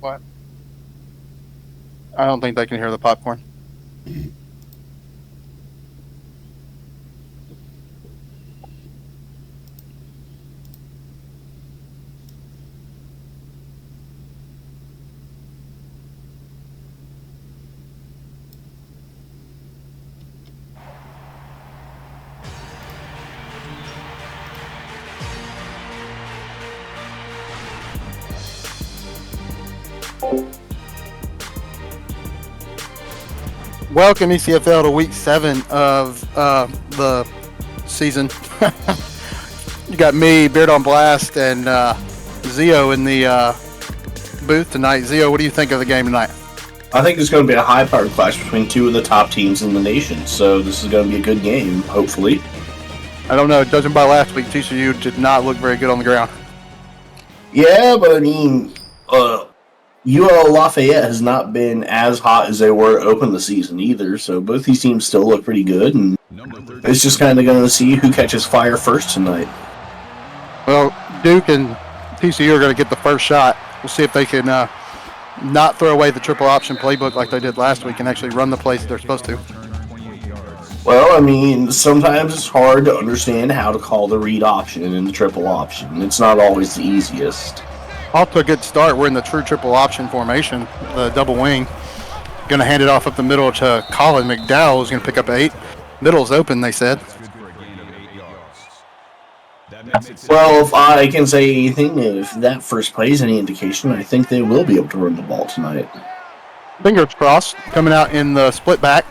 What? I don't think they can hear the popcorn. Welcome, ECFL, to week 7 of the season. You got me, Beard on Blast, and Zio in the booth tonight. Zio, what do you think of the game tonight? I think it's going to be a high-powered clash between two of the top teams in the nation, so this is going to be a good game, hopefully. I don't know. Judging by last week, TCU did not look very good on the ground. Yeah, but I mean, UL-Lafayette has not been as hot as they were to open the season either, so both these teams still look pretty good, and it's just kind of going to see who catches fire first tonight. Well, Duke and TCU are going to get the first shot. We'll see if they can not throw away the triple option playbook like they did last week and actually run the plays they're supposed to. Well, I mean, sometimes it's hard to understand how to call the read option and the triple option. It's not always the easiest. Off to a good start. We're in the true triple option formation, the double wing. Going to hand it off up the middle to Colin McDowell, who's going to pick up 8. Middle's open, they said. Well, if I can say anything, if that first play is any indication, I think they will be able to run the ball tonight. Fingers crossed. Coming out in the split back.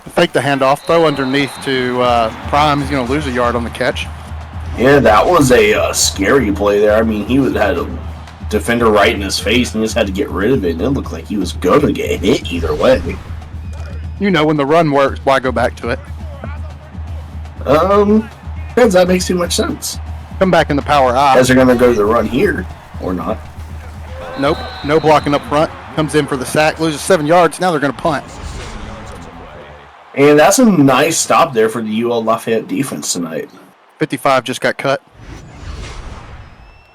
Fake the handoff. Throw underneath to Prime. He's going to lose a yard on the catch. Yeah, that was a scary play there. I mean, he had a defender right in his face and just had to get rid of it, and it looked like he was going to get hit either way. You know, when the run works, why go back to it? Because that makes too much sense. Come back in the power I. As they're going to go to the run here, or not. Nope, no blocking up front. Comes in for the sack, loses 7 yards. Now they're going to punt. And that's a nice stop there for the UL-Lafayette defense tonight. 55 just got cut.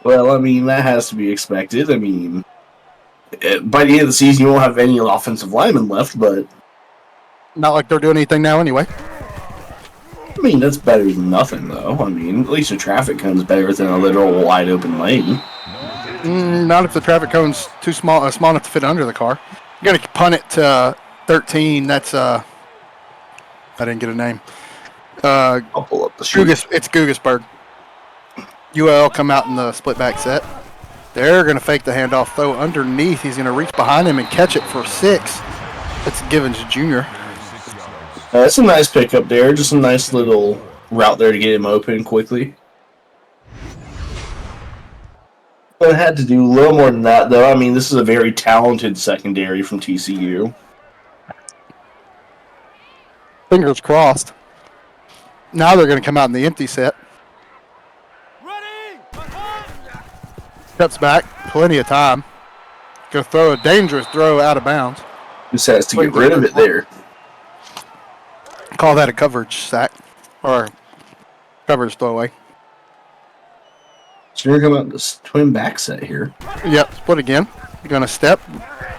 Well, I mean, that has to be expected. I mean, by the end of the season, you won't have any offensive linemen left, but... Not like they're doing anything now anyway. I mean, that's better than nothing, though. I mean, at least the traffic cone's better than a literal wide-open lane. Not if the traffic cone's too small enough to fit under the car. You got to punt it to 13. That's, I didn't get a name. I'll pull up the sheet. It's Gugasburg. UL come out in the split back set. They're going to fake the handoff, throw underneath. He's going to reach behind him and catch it for 6. That's Givens Jr. That's a nice pickup there. Just a nice little route there to get him open quickly. But it had to do a little more than that, though. I mean, this is a very talented secondary from TCU. Fingers crossed. Now they're going to come out in the empty set. Steps back, plenty of time. Going to throw a dangerous throw out of bounds. Just has to get rid of it there. Call that a coverage sack or coverage throwaway. So you're going to come out this twin back set here. Yep, split again. You're going to step.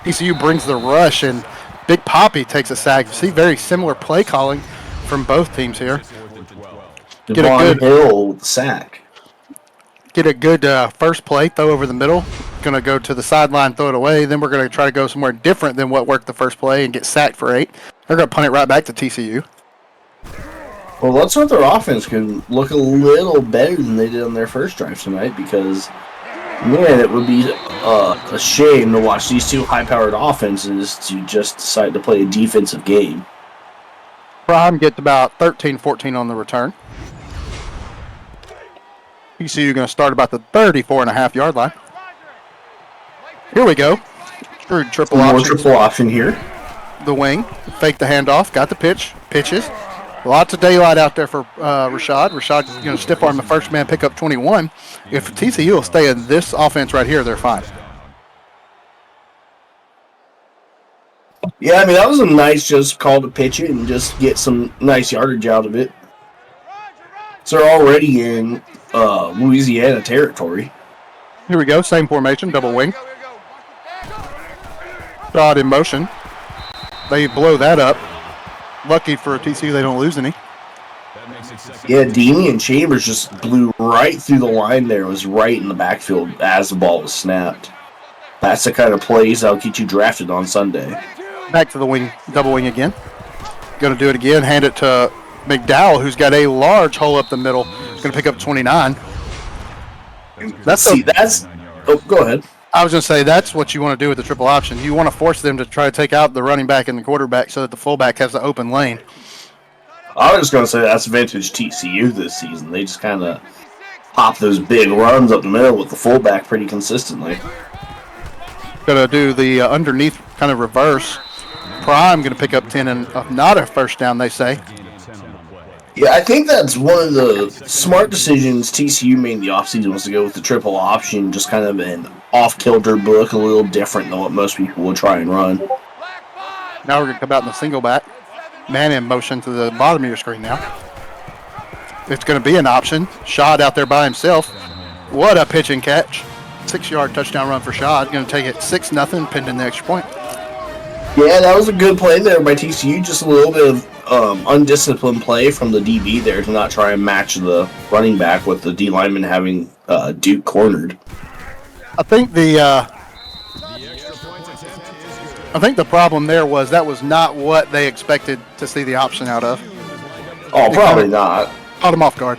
TCU brings the rush, and Big Poppy takes a sack. See, very similar play calling from both teams here. Get a good Hill with the sack. Get a good first play, throw over the middle. Going to go to the sideline, throw it away. Then we're going to try to go somewhere different than what worked the first play and get sacked for 8. They're going to punt it right back to TCU. Well, let's hope their offense can look a little better than they did on their first drive tonight, because, man, it would be a shame to watch these two high-powered offenses to just decide to play a defensive game. Prime gets about 13-14 on the return. TCU going to start about the 34.5-yard line. Here we go. True triple option. More triple option here. The wing. Fake the handoff. Got the pitch. Pitches. Lots of daylight out there for Rashad. Rashad's going to stiff arm the first man, pick up 21. If TCU will stay in this offense right here, they're fine. Yeah, I mean, that was a nice just call to pitch it and just get some nice yardage out of it. So they're already in Louisiana territory. Here we go. Same formation, double wing. Shot in motion. They blow that up. Lucky for TCU, they don't lose any. Yeah, Damian Chambers just blew right through the line there. It was right in the backfield as the ball was snapped. That's the kind of plays that'll get you drafted on Sunday. Back to the wing, double wing again. Going to do it again. Hand it to McDowell, who's got a large hole up the middle. Going to pick up 29. Oh, go ahead. I was going to say, that's what you want to do with the triple option. You want to force them to try to take out the running back and the quarterback so that the fullback has the open lane. I was just going to say that's vintage TCU this season. They just kind of pop those big runs up the middle with the fullback pretty consistently. Going to do the underneath kind of reverse. Prime going to pick up 10 and not a first down, they say. Yeah, I think that's one of the smart decisions TCU made in the offseason was to go with the triple option, just kind of an off-kilter book, a little different than what most people would try and run. Now we're going to come out in the single back. Man in motion to the bottom of your screen now. It's going to be an option. Shad out there by himself. What a pitch and catch. 6-yard touchdown run for Shad. Going to take it 6-0, pending the extra point. Yeah, that was a good play there by TCU. Just a little bit of undisciplined play from the DB there to not try and match the running back with the D lineman having Duke cornered. I think the problem there was that was not what they expected to see the option out of. Oh, probably not. Caught him off guard.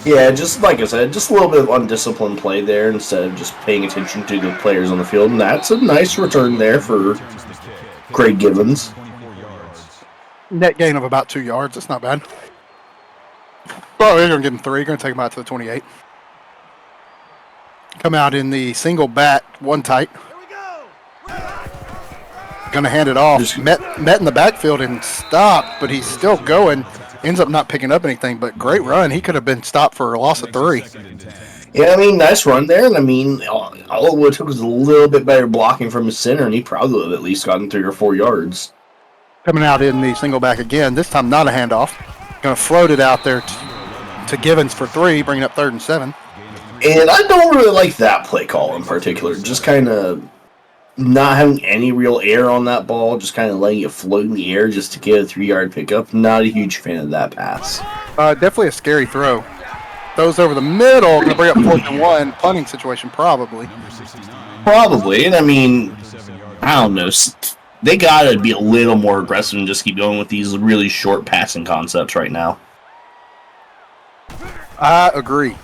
Yeah, just like I said, just a little bit of undisciplined play there instead of just paying attention to the players on the field. And that's a nice return there for Greg Givens. Net gain of about 2 yards. That's not bad. Oh, they're going to give him 3. Going to take him out to the 28. Come out in the single back, one tight. Going to hand it off. Met in the backfield and stopped, but he's still going. Ends up not picking up anything, but great run. He could have been stopped for a loss of 3. Yeah, I mean, nice run there. And I mean, all it would took was a little bit better blocking from his center, and he probably would have at least gotten 3 or 4 yards. Coming out in the single back again. This time not a handoff. Going to float it out there to Givens for 3, bringing up 3rd and 7. And I don't really like that play call in particular. Just kind of not having any real air on that ball, just kind of letting it float in the air just to get a 3-yard pickup. Not a huge fan of that pass. Definitely a scary throw. Throws over the middle, going to bring up 4th and 1. Punting situation, probably. Probably. And I mean, I don't know. They got to be a little more aggressive and just keep going with these really short passing concepts right now. I agree.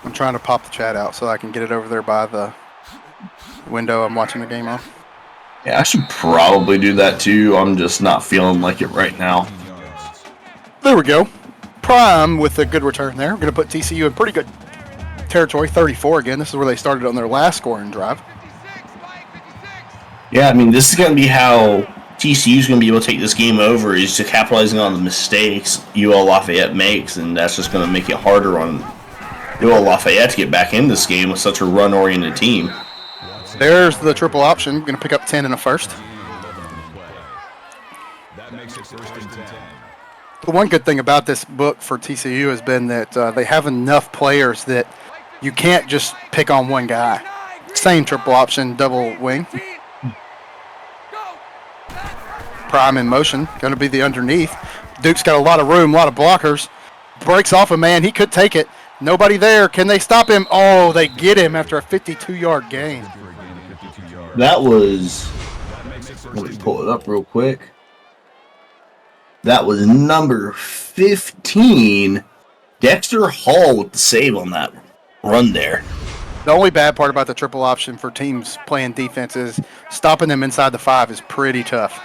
I'm trying to pop the chat out so I can get it over there by the window I'm watching the game on. Yeah, I should probably do that too. I'm just not feeling like it right now. There we go. Prime with a good return there. We're going to put TCU in pretty good territory, 34 again. This is where they started on their last scoring drive. Yeah, I mean, this is going to be how TCU is going to be able to take this game over, is to capitalizing on the mistakes UL-Lafayette makes, and that's just going to make it harder on UL-Lafayette to get back in this game with such a run-oriented team. There's the triple option. Going to pick up 10 in a first. The one good thing about this book for TCU has been that they have enough players that you can't just pick on one guy. Same triple option, double wing. Prime in motion, going to be the underneath. Duke's got a lot of room, a lot of blockers. Breaks off a man, he could take it. Nobody there, can they stop him? Oh, they get him after a 52-yard gain. That was, let me pull it up real quick. That was number 15, Dexter Hall with the save on that run there. The only bad part about the triple option for teams playing defense is stopping them inside the 5 is pretty tough.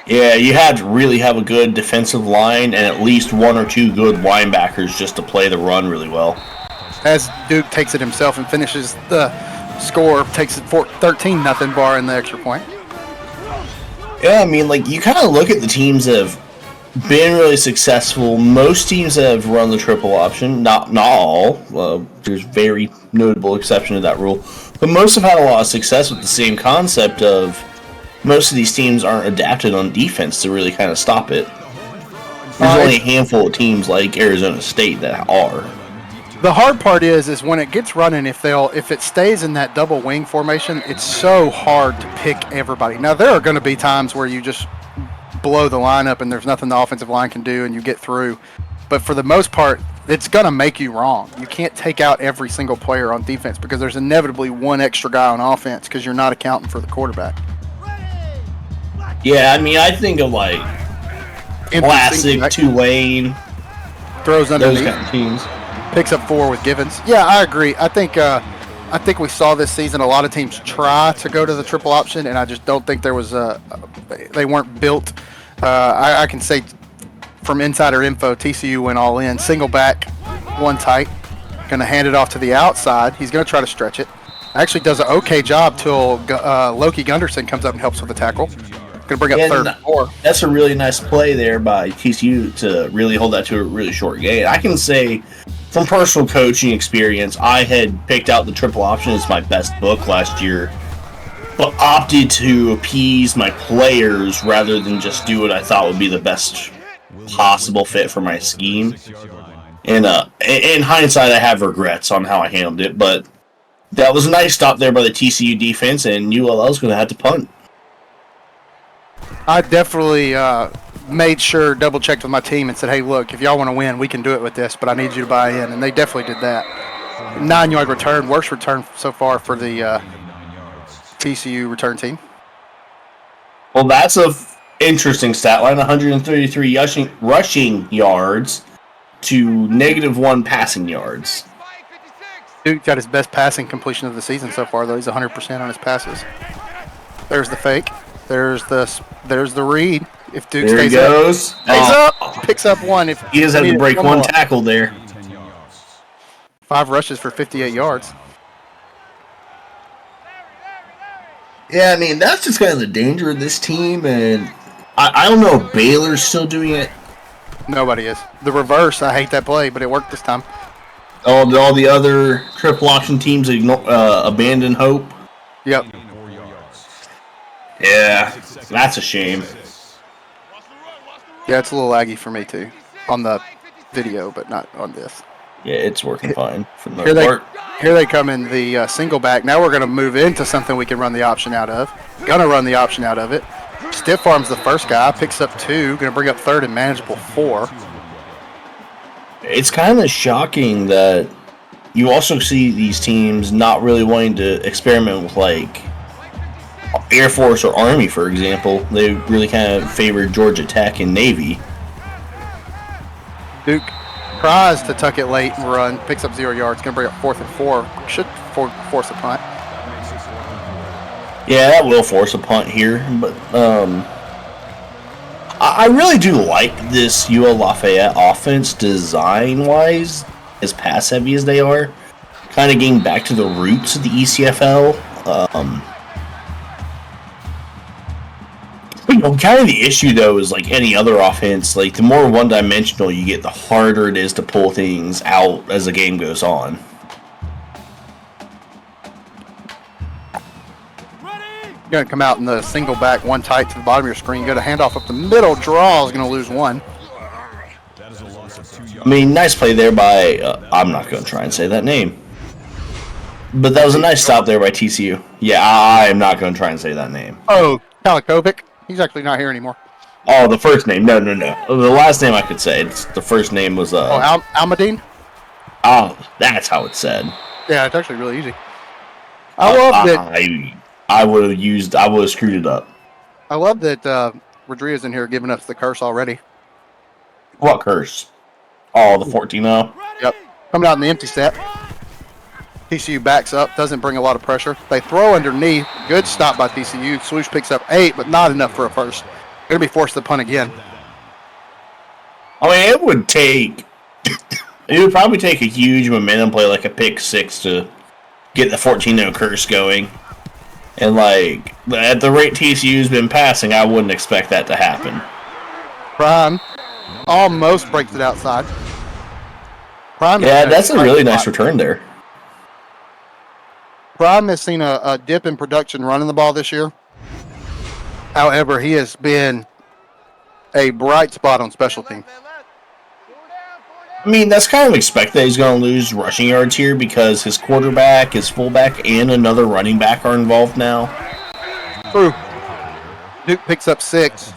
Yeah, you had to really have a good defensive line and at least 1 or 2 good linebackers just to play the run really well. As Duke takes it himself and finishes the score, takes it 13-0 bar in the extra point. Yeah, I mean, like, you kind of look at the teams that have been really successful. Most teams that have run the triple option, not all. There's very notable exception to that rule. But most have had a lot of success with the same concept of most of these teams aren't adapted on defense to really kind of stop it. There's only a handful of teams like Arizona State that are. The hard part is when it gets running, if it stays in that double wing formation, it's so hard to pick everybody. Now there are going to be times where you just blow the lineup and there's nothing the offensive line can do and you get through. But for the most part, it's going to make you wrong. You can't take out every single player on defense because there's inevitably one extra guy on offense because you're not accounting for the quarterback. Yeah, I mean, I think of like classic Tulane, throws underneath, those kind of teams. Picks up 4 with Givens. Yeah, I agree. I think we saw this season a lot of teams try to go to the triple option, and I just don't think there was they weren't built. I can say from insider info, TCU went all in, single back, one tight, going to hand it off to the outside. He's going to try to stretch it. Actually does an okay job till Loki Gunderson comes up and helps with the tackle. Going to bring up third and 4. That's a really nice play there by TCU to really hold that to a really short gain. I can say from personal coaching experience, I had picked out the triple option as my best book last year, but opted to appease my players rather than just do what I thought would be the best possible fit for my scheme. And in hindsight, I have regrets on how I handled it, but that was a nice stop there by the TCU defense, and ULL is going to have to punt. I definitely made sure, double-checked with my team and said, hey, look, if y'all want to win, we can do it with this, but I need you to buy in. And they definitely did that. 9-yard return, worst return so far for the TCU return team. Well, that's a interesting stat line, 133 rushing yards to -1 passing yards. Duke got his best passing completion of the season so far, though. He's 100% on his passes. There's the fake. There's the read. If Duke there stays he goes. up, picks up 1. If he does have to break one tackle there. 5 rushes for 58 yards. Yeah, I mean, that's just kind of the danger of this team, and I don't know if Baylor's still doing it. Nobody is. The reverse, I hate that play, but it worked this time. All the other triple option teams abandon hope. Yep. Yeah, that's a shame. Yeah, it's a little laggy for me too on the video, but not on this. Yeah, it's working fine for the most part. Here they come in the single back. Now we're going to move into something we can run the option out of. Going to run the option out of it. Stiff arms the first guy, picks up 2, going to bring up third and manageable 4. It's kind of shocking that you also see these teams not really wanting to experiment with like Air Force or Army, for example. They really kind of favored Georgia Tech and Navy. Duke tries to tuck it late and run, picks up 0 yards, going to bring up 4th and 4. Should force a punt. Yeah, that will force a punt here, but I really do like this UL-Lafayette offense design-wise, as pass-heavy as they are. Kind of getting back to the roots of the ECFL. Kind of the issue, though, is like any other offense, like the more one-dimensional you get, the harder it is to pull things out as the game goes on. You're going to come out in the single back, 1 tight to the bottom of your screen. Go to handoff up the middle, draw is going to lose 1. I mean, nice play there by, I'm not going to try and say that name. But that was a nice stop there by TCU. Yeah, I am not going to try and say that name. Oh, Kalikovic. He's actually not here anymore. Oh, the first name. No. The last name I could say. The first name was... Almadine? Oh, that's how it's said. Yeah, it's actually really easy. I love that... I would have screwed it up. I love that Rodriguez in here giving us the curse already. What curse? Oh, the 14-0? Yep. Coming out in the empty set. TCU backs up, doesn't bring a lot of pressure. They throw underneath. Good stop by TCU. Swoosh picks up 8, but not enough for a first. Going to be forced to punt again. I mean, it would probably take a huge momentum play like a pick 6 to get the 14-0 curse going. And, like, at the rate TCU's been passing, I wouldn't expect that to happen. Prime almost breaks it outside. Prime, yeah, that's a really nice return there. Prime has seen a dip in production running the ball this year. However, he has been a bright spot on special team. I mean, that's kind of expected that he's going to lose rushing yards here because his quarterback, his fullback, and another running back are involved now. True. Duke picks up 6.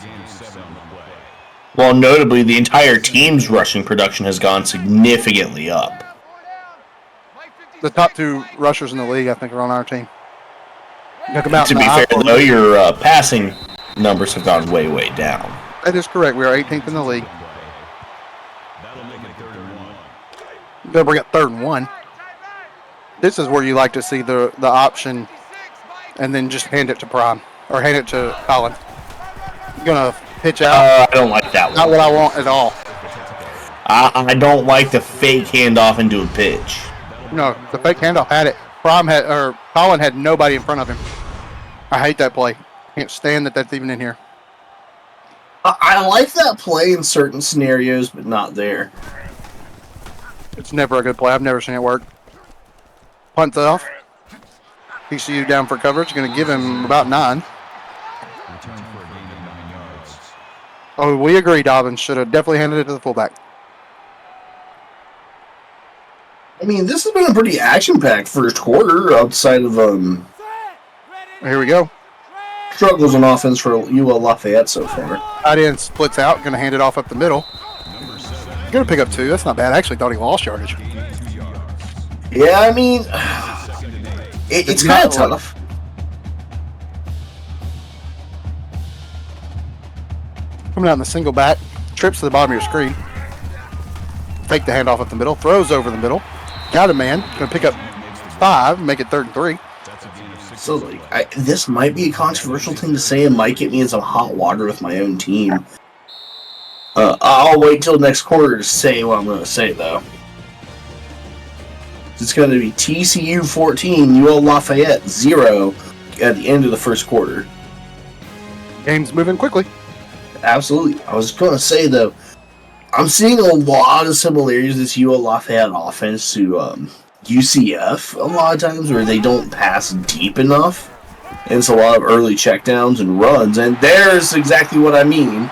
Well, notably, the entire team's rushing production has gone significantly up. The top 2 rushers in the league, I think, are on our team. To be fair, though, your passing numbers have gone way, way down. That is correct. We are 18th in the league. They'll bring up 3rd and 1. This is where you like to see the option and then just hand it to Prime or hand it to Colin. You're going to pitch out. I don't like that one. Not what I want at all. I don't like the fake handoff into a pitch. No, the fake handoff had it. Colin had nobody in front of him. I hate that play. Can't stand that that's even in here. I like that play in certain scenarios, but not there. It's never a good play. I've never seen it work. Punt off. TCU down for coverage. Going to give him about 9. Oh, we agree, Dobbins should have definitely handed it to the fullback. I mean, this has been a pretty action-packed first quarter outside of Here we go. struggles on offense for UL-Lafayette so far. Tight end splits out. Going to hand it off up the middle. Going to pick up 2. That's not bad. I actually thought he lost yardage. Yeah, I mean, it's kind of tough. Coming out in the single back. Trips to the bottom of your screen. Fake the handoff up the middle. Throws over the middle. Got a man. Going to pick up 5. Make it 3rd and 3. So, like, this might be a controversial thing to say and might get me in some hot water with my own team. I'll wait till next quarter to say what I'm going to say, though. It's going to be TCU 14, UL-Lafayette 0 at the end of the first quarter. Game's moving quickly. Absolutely. I was going to say, though, I'm seeing a lot of similarities with this UL-Lafayette offense to UCF a lot of times where they don't pass deep enough. And it's a lot of early checkdowns and runs. And there's exactly what I mean.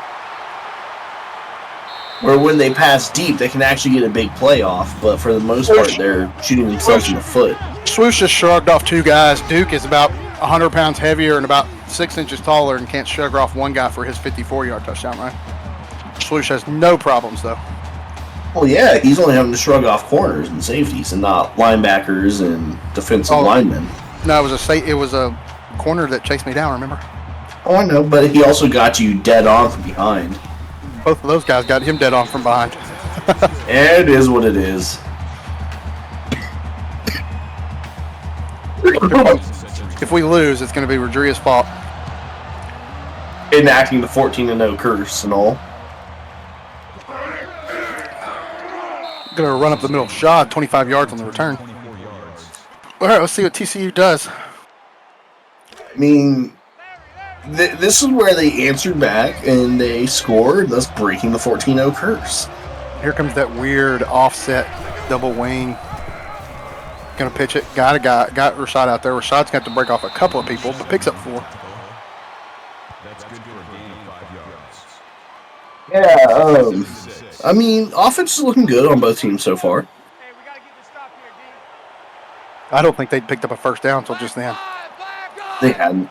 Where when they pass deep, they can actually get a big play off. But for the most part, they're shooting themselves in the foot. Swoosh just shrugged off 2 guys. Duke is about 100 pounds heavier and about 6 inches taller and can't shrug off 1 guy for his 54-yard touchdown, right? Swoosh has no problems, though. Well, yeah, he's only having to shrug off corners and safeties and not linebackers and defensive linemen. No, it was a corner that chased me down, remember? Oh, I know, but he also got you dead on from behind. Both of those guys got him dead on from behind. It is what it is. If we lose, it's going to be Rodriguez's fault. Enacting the 14-0 curse and all. Going to run up the middle. Shot 25 yards on the return. All right, let's see what TCU does. I mean, this is where they answered back and they scored, thus breaking the 14-0 curse. Here comes that weird offset double wing. Going to pitch it. Got Rashad out there. Rashad's got to break off a couple of people, but picks up 4. That's good for a gain of 5 yards. Yeah, I mean, offense is looking good on both teams so far. I don't think they'd picked up a first down until just then. They hadn't.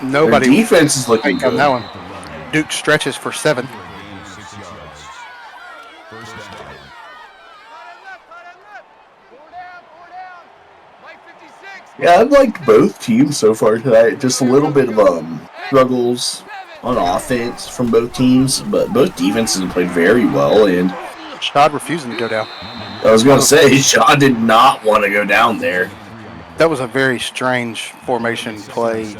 Nobody. Their defense is looking good. On that one. Duke stretches for 7. Yeah, I've liked both teams so far tonight. Just a little bit of struggles on offense from both teams, but both defenses have played very well. And Shad refusing to go down. I was going to say, Shad did not want to go down there. That was a very strange formation play.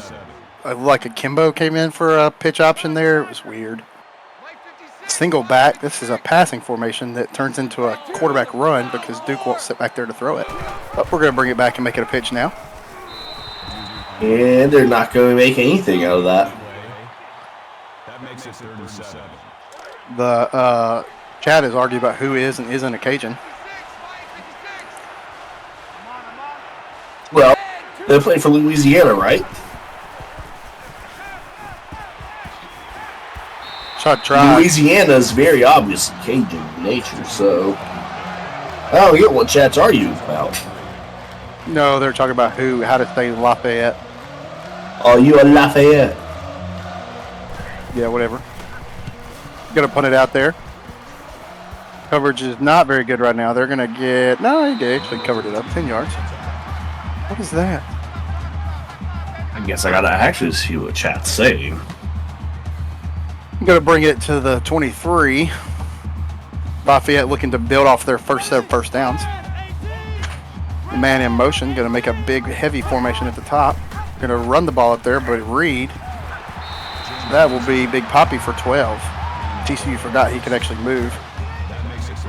Like a Kimbo came in for a pitch option there. It was weird. Single back. This is a passing formation that turns into a quarterback run because Duke won't sit back there to throw it. But we're going to bring it back and make it a pitch now. And they're not going to make anything out of that. That makes it 3rd and 7. The Chad has argued about who is and isn't a Cajun. Well, they play for Louisiana, right? Shot try. Louisiana's very obvious Cajun in nature, so... Oh, yeah, what chats are you about? No, they're talking about how to say Lafayette. Oh, UL-Lafayette. Yeah, whatever. Gonna put it out there. Coverage is not very good right now. They're gonna get... No, they actually covered it up. 10 yards. What is that? I guess I gotta actually see what chat's saying. I'm gonna bring it to the 23. Lafayette looking to build off their first set of first downs. The man in motion, gonna make a big, heavy formation at the top. Gonna run the ball up there, but Reed, that will be Big Poppy for 12. TCU forgot he could actually move.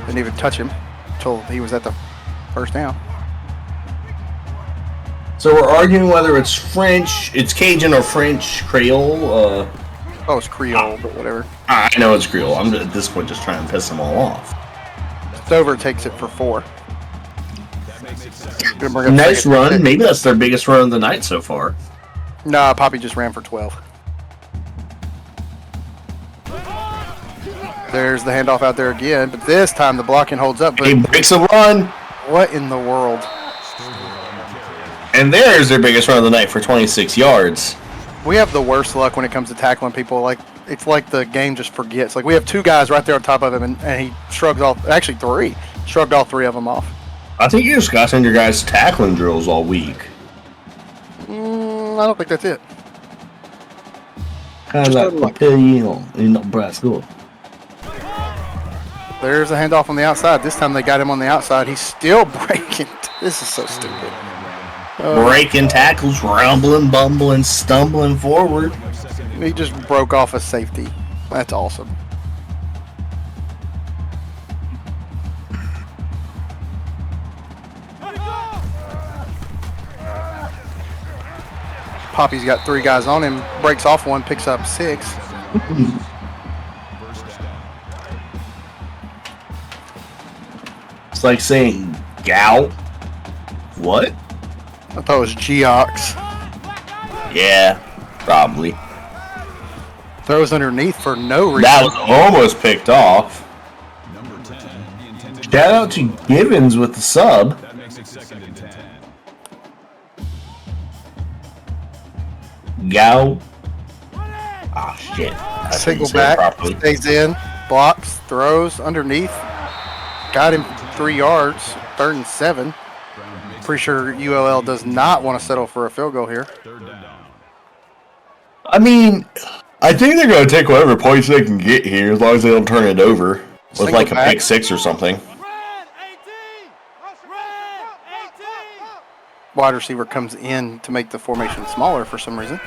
Didn't even touch him until he was at the first down. So we're arguing whether it's French, it's Cajun or French Creole. Oh, it's Creole, but whatever. I know it's Creole. I'm at this point just trying to piss them all off. Stover takes it for 4. Nice run. Maybe that's their biggest run of the night so far. Nah, Poppy just ran for 12. There's the handoff out there again, but this time the blocking holds up. But he breaks a run. What in the world? And there's their biggest run of the night for 26 yards. We have the worst luck when it comes to tackling people. Like, it's like the game just forgets. Like, we have 2 guys right there on top of him, and he shrugged off. Actually, 3. Shrugged all 3 of them off. I think you just got to send your guys tackling drills all week. I don't think that's it. Kind of like Papillon in Nebraska. There's a handoff on the outside. This time they got him on the outside. He's still breaking. This is so stupid. Breaking tackles, rumbling, bumbling, stumbling forward. He just broke off a safety. That's awesome. Poppy's got 3 guys on him. Breaks off 1, picks up 6. It's like saying gal. What? I thought it was Geox. Yeah, probably. Throws underneath for no reason. That was almost picked off. Shout out to Givens with the sub. That makes it 2nd and 10. Gal. Ah, shit. I Single couldn't say it back, properly. stays in, blocks, throws underneath. Got him 3 yards, 3rd and 7. Pretty sure ULL does not want to settle for a field goal here. 3rd down. I mean, I think they're going to take whatever points they can get here as long as they don't turn it over with Single like a back. pick 6 or something. Wide receiver comes in to make the formation smaller for some reason.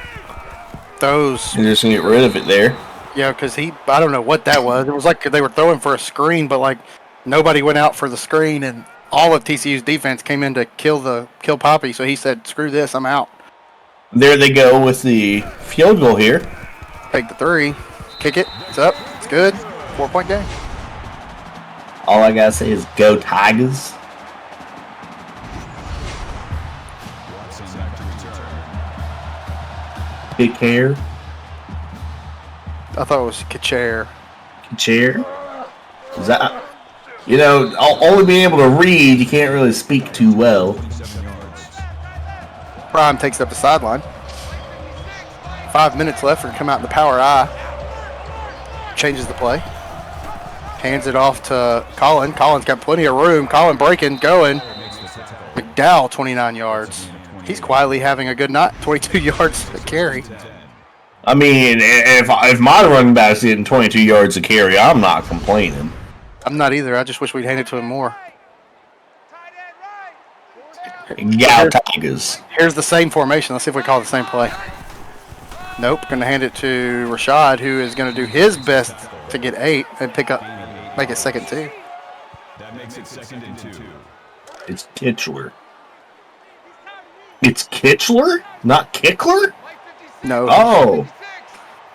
Those, You're just going to get rid of it there. yeah, because I don't know what that was. It was like they were throwing for a screen, but like nobody went out for the screen, and all of TCU's defense came in to kill Poppy. So he said, "Screw this, I'm out." There they go with the field goal here. Take the 3, kick it. It's up. It's good. 4-point game. All I got to say is go Tigers. Watson back to return. Big care. I thought it was Kachair. Chair. Is that... You know, only being able to read, you can't really speak too well. 7 yards. Prime takes up the sideline. 5 minutes left. We're going to come out in the power I. Changes the play. Hands it off to Colin. Colin's got plenty of room. Colin breaking, going. McDowell, 29 yards. He's quietly having a good night. 22 yards to carry. I mean, if my running back's getting 22 yards a carry, I'm not complaining. I'm not either. I just wish we'd hand it to him more. Gal Tigers. Here's the same formation. Let's see if we call it the same play. Nope. Going to hand it to Rashad, who is going to do his best to get 8 and make it 2nd 2. That makes it 2nd and 2. It's Kitchler. It's Kitchler? Not Kickler? No.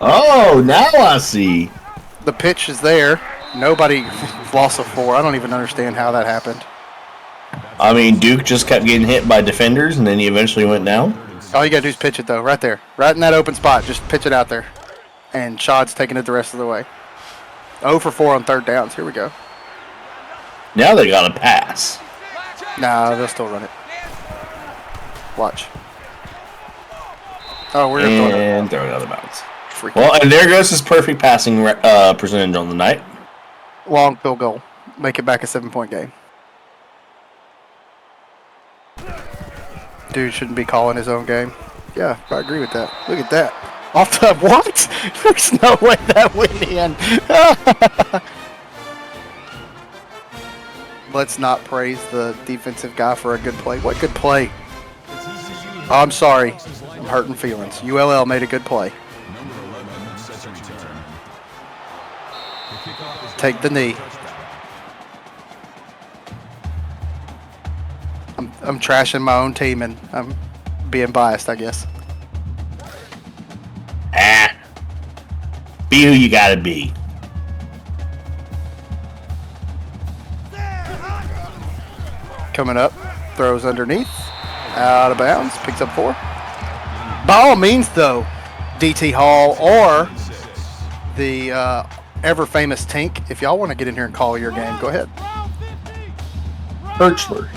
Oh, now I see. The pitch is there. Nobody lost a 4. I don't even understand how that happened. I mean, Duke just kept getting hit by defenders, and then he eventually went down. All you got to do is pitch it, though, right there. Right in that open spot. Just pitch it out there. And Shad's taking it the rest of the way. 0 for 4 on third downs. Here we go. Now they got to pass. Nah, they'll still run it. Watch. Oh, we're going And throw it out of bounds. Freaking Well, and there goes his perfect passing percentage on the night. long field goal. Make it back a 7-point game. Dude shouldn't be calling his own game. Yeah, I agree with that. Look at that. Off the what? There's no way that went in. Let's not praise the defensive guy for a good play. What good play? Oh, I'm sorry. I'm hurting feelings. ULL made a good play. Take the knee. I'm trashing my own team and I'm being biased, I guess. Be who you gotta be. Coming up, throws underneath, out of bounds, picks up 4. By all means, though, DT Hall or the ever famous Tink, if y'all want to get in here and call your game, go ahead. Birchler.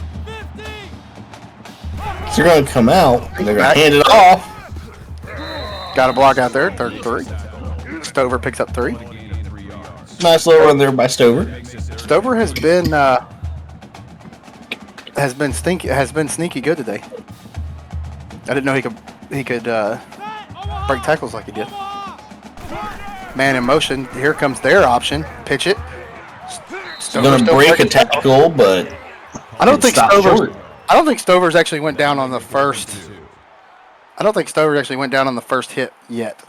So they're going to come out and they're going to hand it off. Got a block out there, 3rd and 3. Stover picks up 3. Nice little run there by Stover. Stover has been sneaky good today. I didn't know he could break tackles like he did. Man in motion. Here comes their option. Pitch it. Stover's going to break a tackle, but I don't think Stover's actually went down on the first. I don't think Stover actually went down on the first hit yet.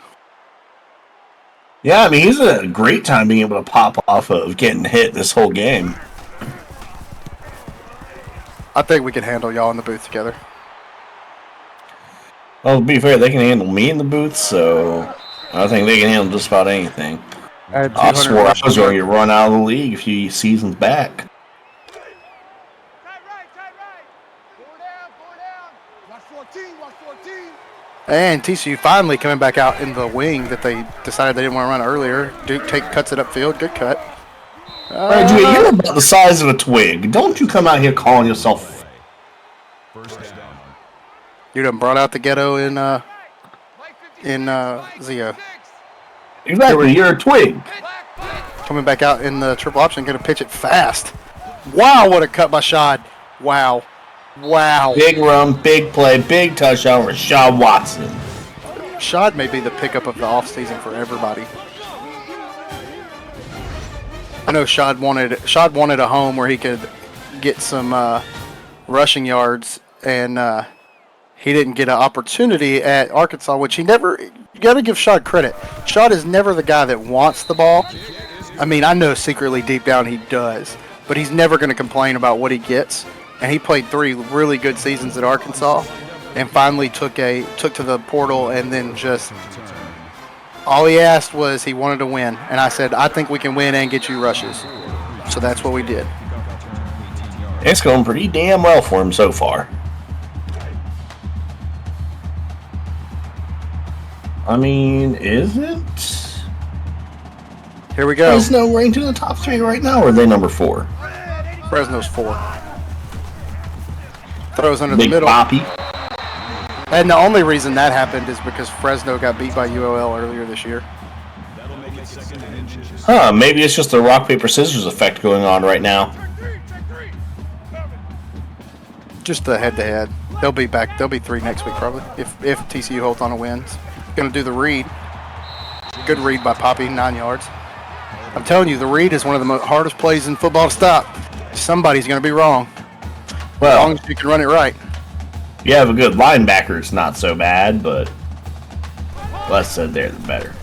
Yeah, I mean, he's a great time being able to pop off of getting hit this whole game. I think we can handle y'all in the booth together. Well, to be fair, they can handle me in the booth, so I think they can handle just about anything. I swore I was going to get run out of the league a few seasons back. And TCU finally coming back out in the wing that they decided they didn't want to run earlier. Duke cuts it upfield. Good cut. Reggie, you're about the size of a twig. Don't you come out here calling yourself. You done brought out the ghetto in Zio. Exactly, you're a twig. Coming back out in the triple option, going to pitch it fast. Wow, what a cut by Shad. Wow. Big run, big play, big touchdown, Rashad Watson. Shad may be the pickup of the offseason for everybody. I know Shad wanted a home where he could get some rushing yards, and he didn't get an opportunity at Arkansas, which he never. You got to give Shad credit. Shad is never the guy that wants the ball. I mean, I know secretly deep down he does, but he's never going to complain about what he gets. And he played 3 really good seasons at Arkansas, and finally took to the portal, and then just all he asked was he wanted to win. And I said, I think we can win and get you rushes. So that's what we did. It's going pretty damn well for him so far. I mean, is it? Here we go. Fresno ranked in the top 3 right now, or are they number 4? Fresno's 4. Throws under Big the middle. Poppy. And the only reason that happened is because Fresno got beat by ULL earlier this year. Huh, maybe it's just the rock, paper, scissors effect going on right now. Just the head-to-head. They'll be back. They'll be 3 next week probably if TCU holds on and wins. Going to do the read. Good read by Poppy, 9 yards. I'm telling you, the read is one of the hardest plays in football to stop. Somebody's going to be wrong. Well, as long as you can run it right. You have a good linebacker, it's not so bad, but less said there, the better.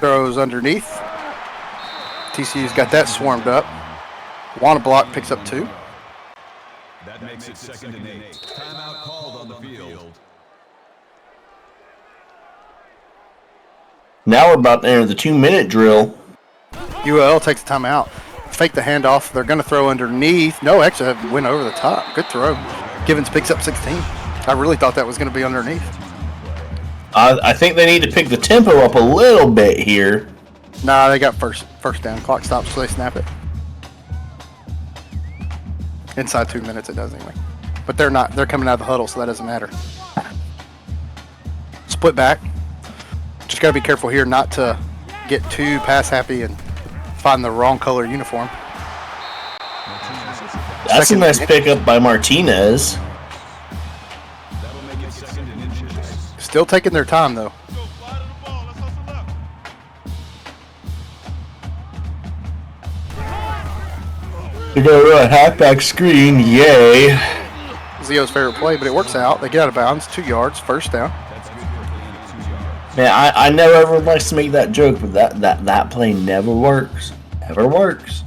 Throws underneath. TCU's got that swarmed up. Wanna block, picks up 2. That makes it 2nd and 8. Timeout called on the field. Now we're about to enter the 2-minute drill. UL takes the timeout. Fake the handoff. They're going to throw underneath. No, actually went over the top. Good throw. Givens picks up 16. I really thought that was going to be underneath. I think they need to pick the tempo up a little bit here. Nah, they got first down. Clock stops, so they snap it. Inside 2 minutes, it does anyway. But they're not. They're coming out of the huddle, so that doesn't matter. Split back. Just got to be careful here not to get too pass happy and find the wrong color uniform. That's a nice pickup by Martinez. Still taking their time, though. They're going to run a halfback screen. Yay. Zio's favorite play, but it works out. They get out of bounds. 2 yards. First down. Man, I know everyone likes to make that joke, but that play never works. Never works.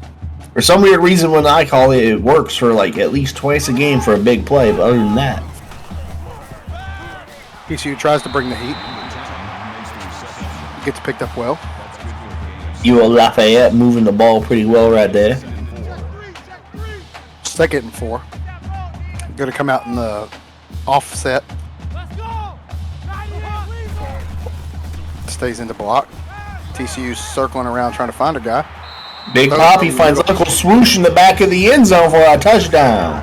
For some weird reason, when I call it, it works for like at least twice a game for a big play, but other than that. TCU tries to bring the heat. Gets picked up well. UL-Lafayette moving the ball pretty well right there. 2nd and 4. Going to come out in the offset. Stays into block. TCU's circling around trying to find a guy. Big Poppy finds Uncle Swoosh in the back of the end zone for a touchdown.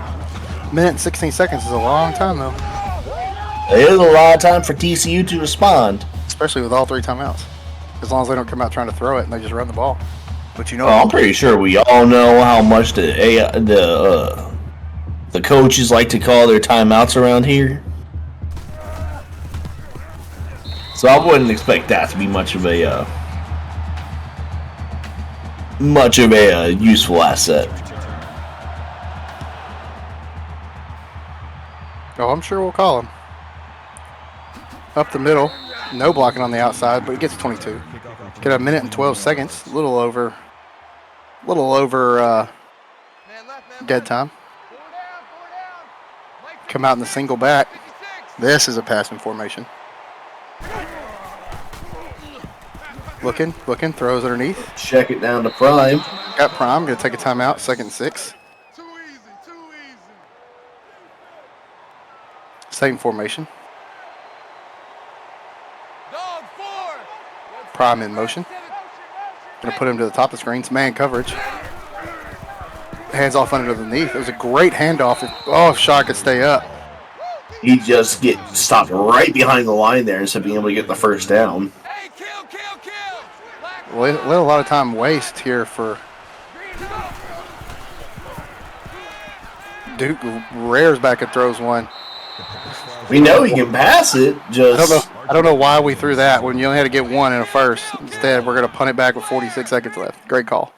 Minute and 16 seconds is a long time, though. It is a lot of time for TCU to respond. Especially with all 3 timeouts. As long as they don't come out trying to throw it and they just run the ball. But you know, I'm pretty sure we all know how much the coaches like to call their timeouts around here. So I wouldn't expect that to be much of a useful asset. Oh, I'm sure we'll call him. Up the middle. No blocking on the outside, but he gets 22. Get a minute and 12 seconds. A little over dead time. Come out in the single back. This is a passing formation. Looking, throws underneath. Check it down to Prime. Got Prime, gonna take a timeout, 2nd and 6. Too easy. Same formation. Dog 4. Prime in motion. Gonna put him to the top of the screen. It's man coverage. Hands off underneath. It was a great handoff. If Shaw could stay up. He just gets stopped right behind the line there instead of being able to get the first down. Hey, kill. Let a lot of time waste here for Duke. Rares back and throws one. We know he can pass it. I don't know why we threw that when you only had to get one in a first. Instead, we're going to punt it back with 46 seconds left. Great call.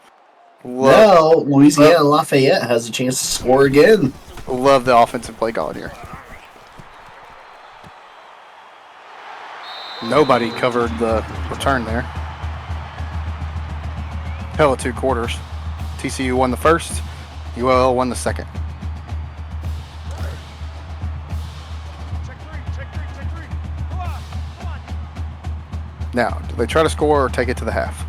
Now, Louisiana Lafayette has a chance to score again. Love the offensive play calling here. Nobody covered the return there. Hell of 2 quarters. TCU won the first. UL won the second. Check three. Come on. Now, do they try to score or take it to the half?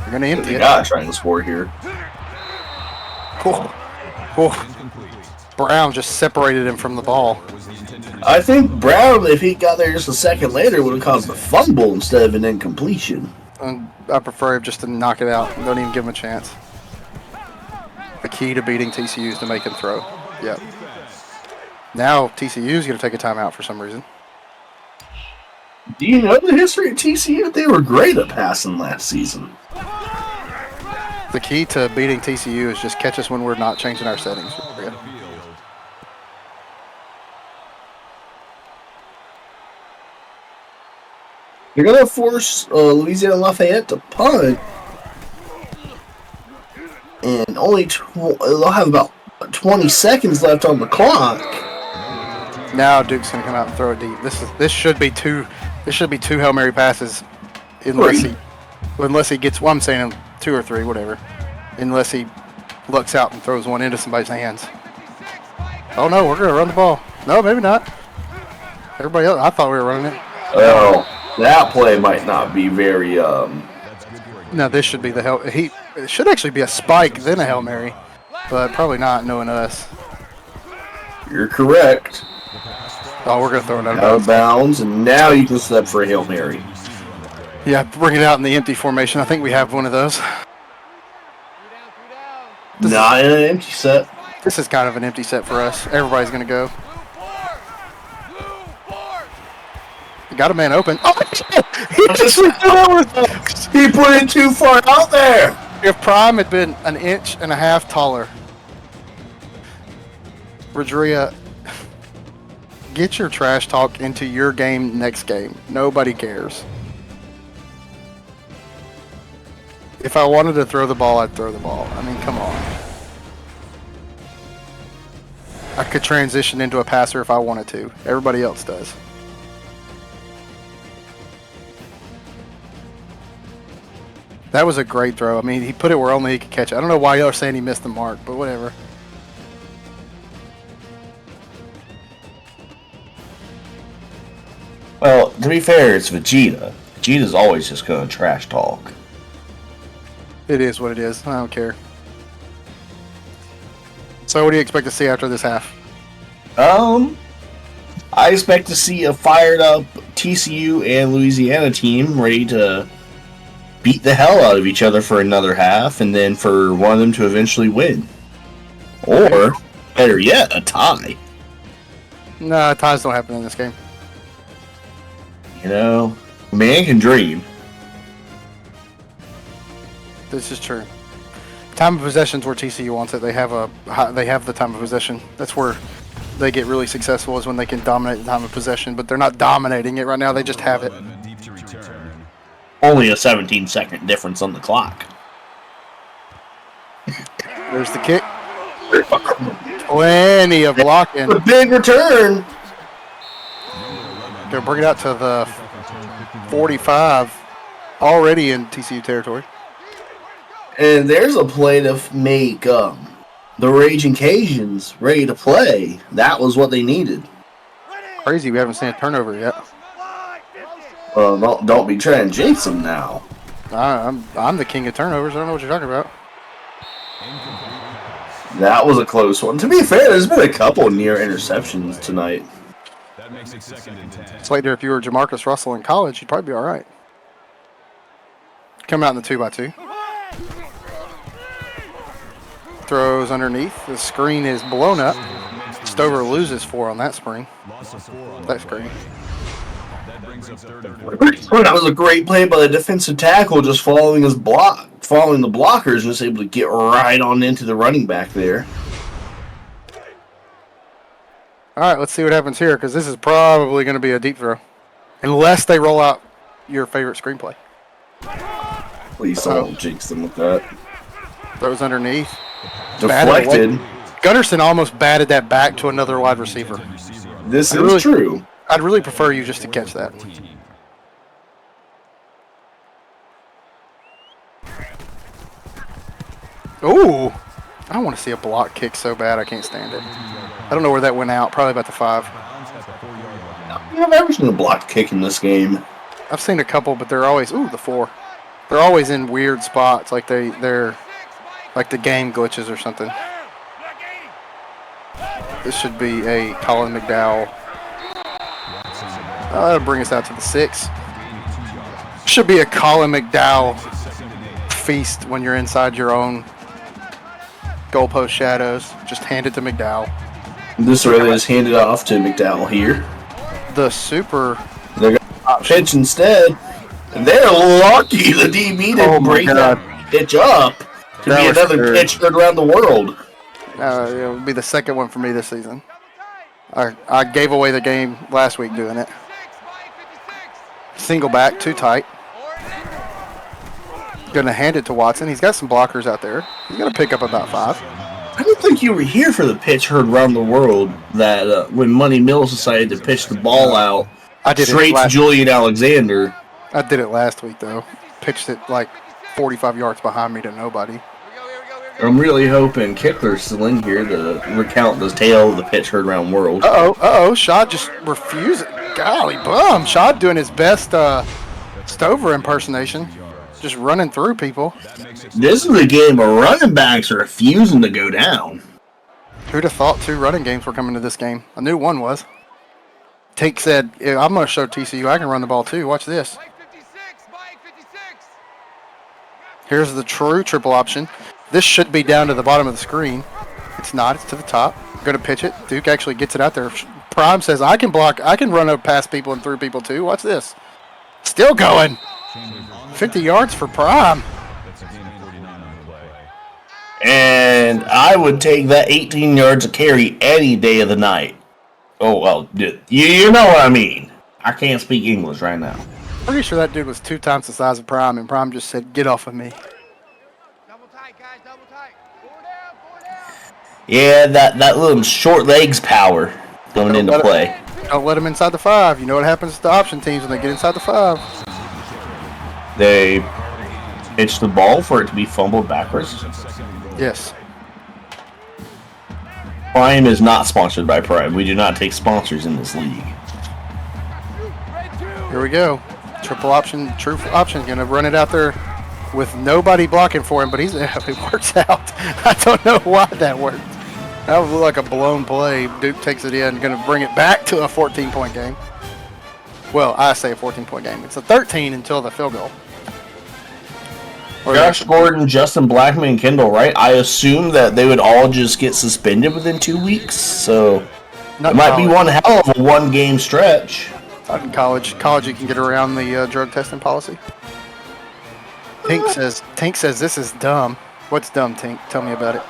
They're going to empty it. Got trying to score here. Cool. Brown just separated him from the ball. I think Brown, if he got there just a second later, would have caused a fumble instead of an incompletion. And I prefer him just to knock it out. Don't even give him a chance. The key to beating TCU is to make him throw. Yep. Now TCU is going to take a timeout for some reason. Do you know the history of TCU? They were great at passing last season. The key to beating TCU is just catch us when we're not changing our settings. They're going to force Louisiana Lafayette to punt. And they'll have about 20 seconds left on the clock. Now Duke's going to come out and throw it deep. This should be two Hail Mary passes unless he gets one. I'm saying 2 or 3, whatever. Unless he looks out and throws one into somebody's hands. Oh no, we're going to run the ball. No, maybe not. Everybody else, I thought we were running it. Well, that play might not be very. No, this should be the Hail. It should actually be a spike, then a Hail Mary, but probably not, knowing us. You're correct. Oh, we're gonna throw it Out of bounds, and now you can step for a Hail Mary. Yeah, bring it out in the empty formation. I think we have one of those. Not in an empty set. This is kind of an empty set for us. Everybody's going to go. You got a man open. Oh, He put it too far out there. if Prime had been an inch and a half taller, Rodria, get your trash talk into your game next game. Nobody cares. If I wanted to throw the ball, I'd throw the ball. I mean, come on. I could transition into a passer if I wanted to. Everybody else does. That was a great throw. I mean, he put it where only he could catch it. I don't know why y'all are saying he missed the mark, but whatever. Well, to be fair, it's Vegeta. Vegeta's always just going to trash talk. It is what it is. I don't care. So what do you expect to see after this half? I expect to see a fired up TCU and Louisiana team ready to beat the hell out of each other for another half, and then for one of them to eventually win. Or, better yet, a tie. No, ties don't happen in this game. You know, man can dream. This is true. Time of possession's where TCU wants it. They have the time of possession. That's where they get really successful, is when they can dominate the time of possession. But they're not dominating it right now. They just have it. Only a 17-second difference on the clock. There's the kick. Plenty of blocking. A big return. They'll bring it out to the 45. Already in TCU territory. And there's a play to make the Raging Cajuns ready to play. That was what they needed. Crazy, we haven't seen a turnover yet. Well, don't be trying to jinx them now. I'm the king of turnovers. I don't know what you're talking about. That was a close one. To be fair, there's been a couple near interceptions tonight. That makes it 2nd and 10. Slater, if you were Jamarcus Russell in college, you'd probably be all right. Come out in the 2x2. Throws underneath. The screen is blown up. Stover loses 4 on that spring. That screen. That brings up 3rd and 4. That was a great play by the defensive tackle, just following the blockers, and just able to get right on into the running back there. All right, let's see what happens here, because this is probably going to be a deep throw. Unless they roll out your favorite screenplay. Please don't jinx them with that. Throws underneath. Deflected. Gunnarsson almost batted that back to another wide receiver. This is true. I'd really prefer you just to catch that. Ooh! I want to see a block kick so bad I can't stand it. I don't know where that went out. Probably about the 5. I've never seen a block kick in this game. I've seen a couple, but they're always the 4. They're always in weird spots, like they're like the game glitches or something. This should be a Colin McDowell. That'll bring us out to the 6. Should be a Colin McDowell feast when you're inside your own goalpost shadows. Just hand it to McDowell. This really is handed off to McDowell here. The super. They're going to pitch instead. And they're lucky the DB didn't break that pitch up to be another pitch heard around the world. It would be the second one for me this season. I gave away the game last week doing it. Single back, too tight. Gonna hand it to Watson. He's got some blockers out there. He's gonna pick up about 5. I don't think you were here for the pitch heard around the world that when Money Mills decided to pitch the ball out straight to Julian Alexander. I did it last week though. Pitched it like 45 yards behind me to nobody. I'm really hoping Kickler's still in here to recount the tale of the pitch heard around world. Uh-oh. Shad just refused it. Golly bum. Shad doing his best Stover impersonation. Just running through people. This is a game where running backs are refusing to go down. Who'd have thought 2 running games were coming to this game? I knew one was. Take said, I'm going to show TCU I can run the ball too. Watch this. Here's the true triple option. This should be down to the bottom of the screen. It's not. It's to the top. Going to pitch it. Duke actually gets it out there. Prime says, I can block. I can run up past people and through people too. Watch this. Still going. 50 yards for Prime. And I would take that 18 yards of carry any day of the night. Oh, well, you know what I mean. I can't speak English right now. Pretty sure that dude was 2 times the size of Prime, and Prime just said, get off of me. Double tight, guys, double tight. Four down. Yeah, that little short legs power going into play. Don't let him inside the 5. You know what happens to the option teams when they get inside the 5. They pitch the ball for it to be fumbled backwards. Yes. Prime is not sponsored by Prime. We do not take sponsors in this league. Here we go. Triple option, true option. Going to run it out there with nobody blocking for him, but it works out. I don't know why that worked. That would look like a blown play. Duke takes it in, going to bring it back to a 14-point game. Well, I say a 14-point game. It's a 13 until the field goal. Josh Gordon, Justin Blackman, and Kendall Wright. I assume that they would all just get suspended within 2 weeks, so it might be one hell of a one-game stretch. Not in college. College, you can get around the drug testing policy. Tink says this is dumb. What's dumb, Tink? Tell me about it.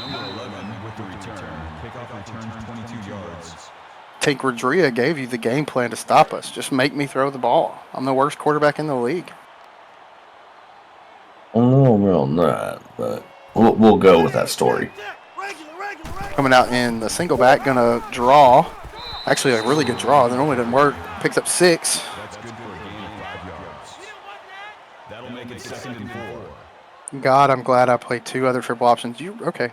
Number 11 with the return. Kickoff return 22 yards. Tink Rodria gave you the game plan to stop us. Just make me throw the ball. I'm the worst quarterback in the league. Oh, well, not, but we'll go with that story. Coming out in the single back, gonna draw. Actually, a really good draw. That only didn't work. Picks up 6. That's good for a gain of 5 yards. That'll make it 2nd and 4. God, I'm glad I played 2 other triple options. Okay?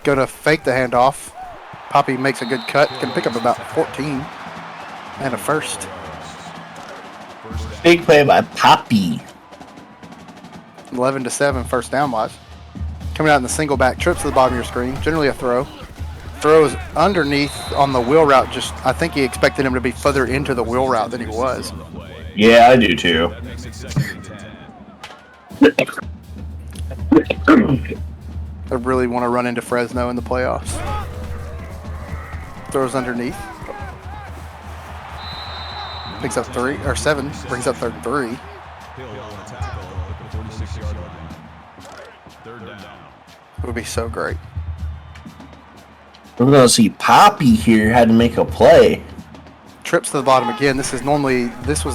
Gonna fake the handoff. Poppy makes a good cut. Can pick up about 14 and a first. Big play by Poppy. 11-7 first down wise. Coming out in the single back, trips to the bottom of your screen. Generally a throw. Throws underneath on the wheel route. Just I think he expected him to be further into the wheel route than he was. Yeah, I do too. That makes it 2nd and 10. I really want to run into Fresno in the playoffs. Throws underneath. Picks up 3 or 7. Brings up 3rd and 3. Hill on the tackle at the 46-yard line. 3rd down. It would be so great. We're gonna see Poppy here had to make a play. Trips to the bottom again. This was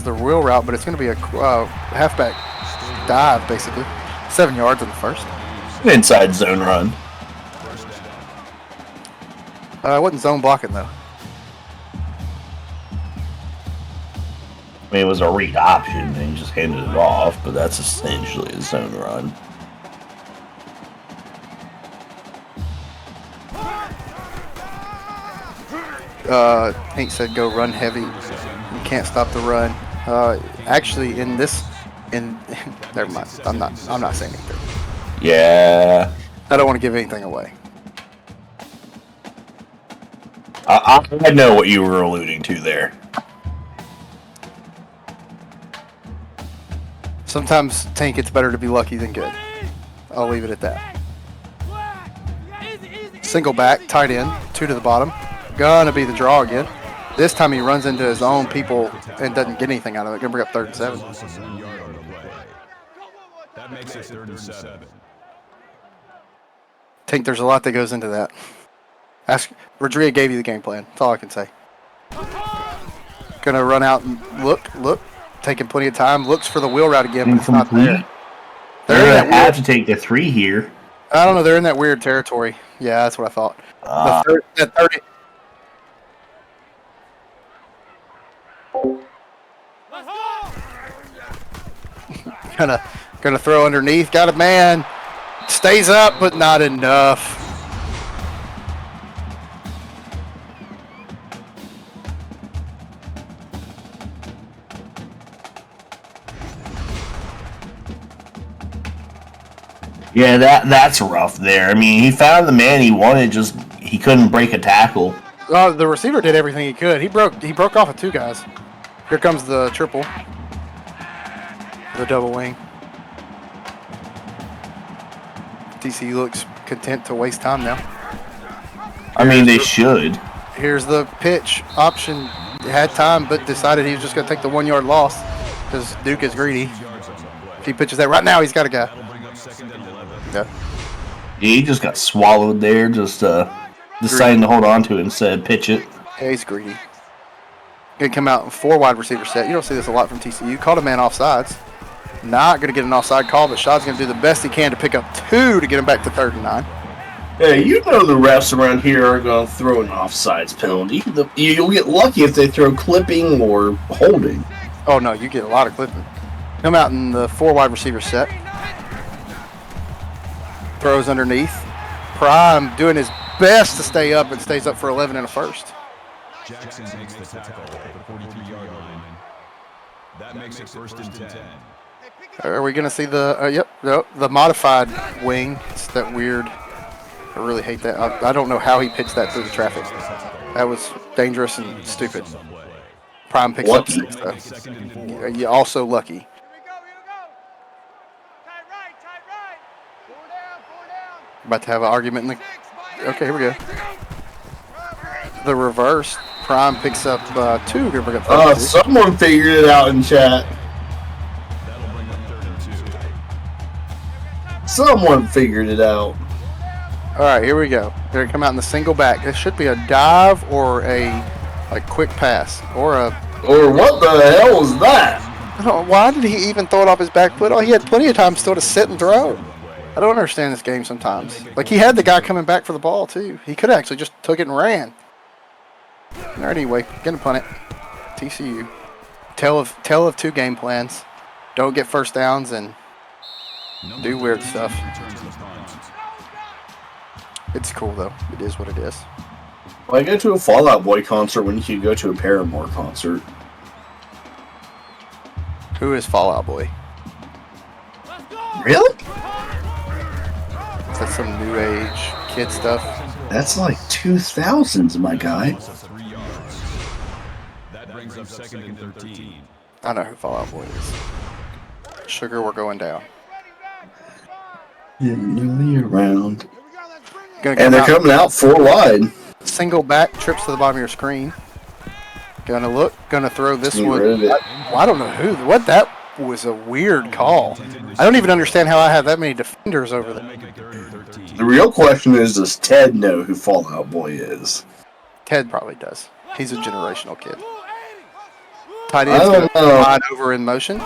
the wheel route, but it's going to be a halfback dive basically. 7 yards in the first. Inside zone run. It wasn't zone blocking though. I mean, it was a read option, and he just handed it off, but that's essentially a zone run. Hank said go run heavy. You can't stop the run. Actually, never mind. I'm not saying anything. Yeah. I don't want to give anything away. I know what you were alluding to there. Sometimes, Tank, it's better to be lucky than good. I'll leave it at that. Single back, tight end, 2 to the bottom. Gonna be the draw again. This time he runs into his own people and doesn't get anything out of it. Gonna bring up 3rd and 7. That makes it 3rd and 7. Tank, there's a lot that goes into that. Rodria gave you the game plan. That's all I can say. Gonna run out and look. Taking plenty of time. Looks for the wheel route again, but it's not there. They're gonna have to take the 3 here. I don't know. They're in that weird territory. Yeah, that's what I thought. The 30. Gonna throw underneath. Got a man. Stays up, but not enough. Yeah, that's rough there. I mean, he found the man he wanted, just he couldn't break a tackle. The receiver did everything he could. He broke off of 2 guys. Here comes the triple. The double wing. TCU looks content to waste time now. I mean, they should. Here's the pitch option. Had time, but decided he was just going to take the 1 yard loss because Duke is greedy. If he pitches that right now, he's got a guy. Yeah. He just got swallowed there, just deciding to hold on to it instead of pitch it. Yeah, he's greedy. Going to come out in 4 wide receiver set. You don't see this a lot from TCU. Called a man offsides. Not going to get an offside call, but Shaw's going to do the best he can to pick up 2 to get him back to 3rd and 9. Hey, you know the refs around here are going to throw an offsides penalty. You'll get lucky if they throw clipping or holding. Oh, no, you get a lot of clipping. Come out in the 4 wide receiver set. Throws underneath. Prime doing his best to stay up and stays up for 11 and a first. Jackson makes the tackle at the 42-yard line. That makes it 1st and 10. Are we going to see the the modified wing? It's that weird. I really hate that. I don't know how he pitched that through the traffic. That was dangerous and stupid. Prime picks up 6 though. Yeah, also lucky. Here we go. Tight right. 4 down. About to have an argument in the. Okay, here we go. The reverse. Prime picks up 2. Gonna bring up someone figured it out in chat. Someone figured it out. All right, here we go. They're gonna come out in the single back. It should be a dive or a quick pass or a. Or what the hell was that? I don't know, why did he even throw it off his back foot? Oh, he had plenty of time still to sit and throw. I don't understand this game sometimes. Like, he had the guy coming back for the ball too. He could have actually just took it and ran. All right, anyway, gonna punt it. TCU. Tell of 2 game plans. Don't get first downs and do weird stuff. It's cool though. It is what it is. Why go to a Fall Out Boy concert when you could go to a Paramore concert? Who is Fall Out Boy? Really? Is that some new age kid stuff? That's like 2000s, my guy. That brings up 2nd and 13. I know who Fall Out Boy is. Sugar, we're going down. Nearly around. And they're coming out 4 wide. Single back, trips to the bottom of your screen. Gonna look, gonna throw this Get one. rid of it. I don't know what that was a weird call. I don't even understand how I have that many defenders over there. The real question is, does Ted know who Fall Out Boy is? Ted probably does. He's a generational kid. Tight I end's gonna don't know. slide over in motion.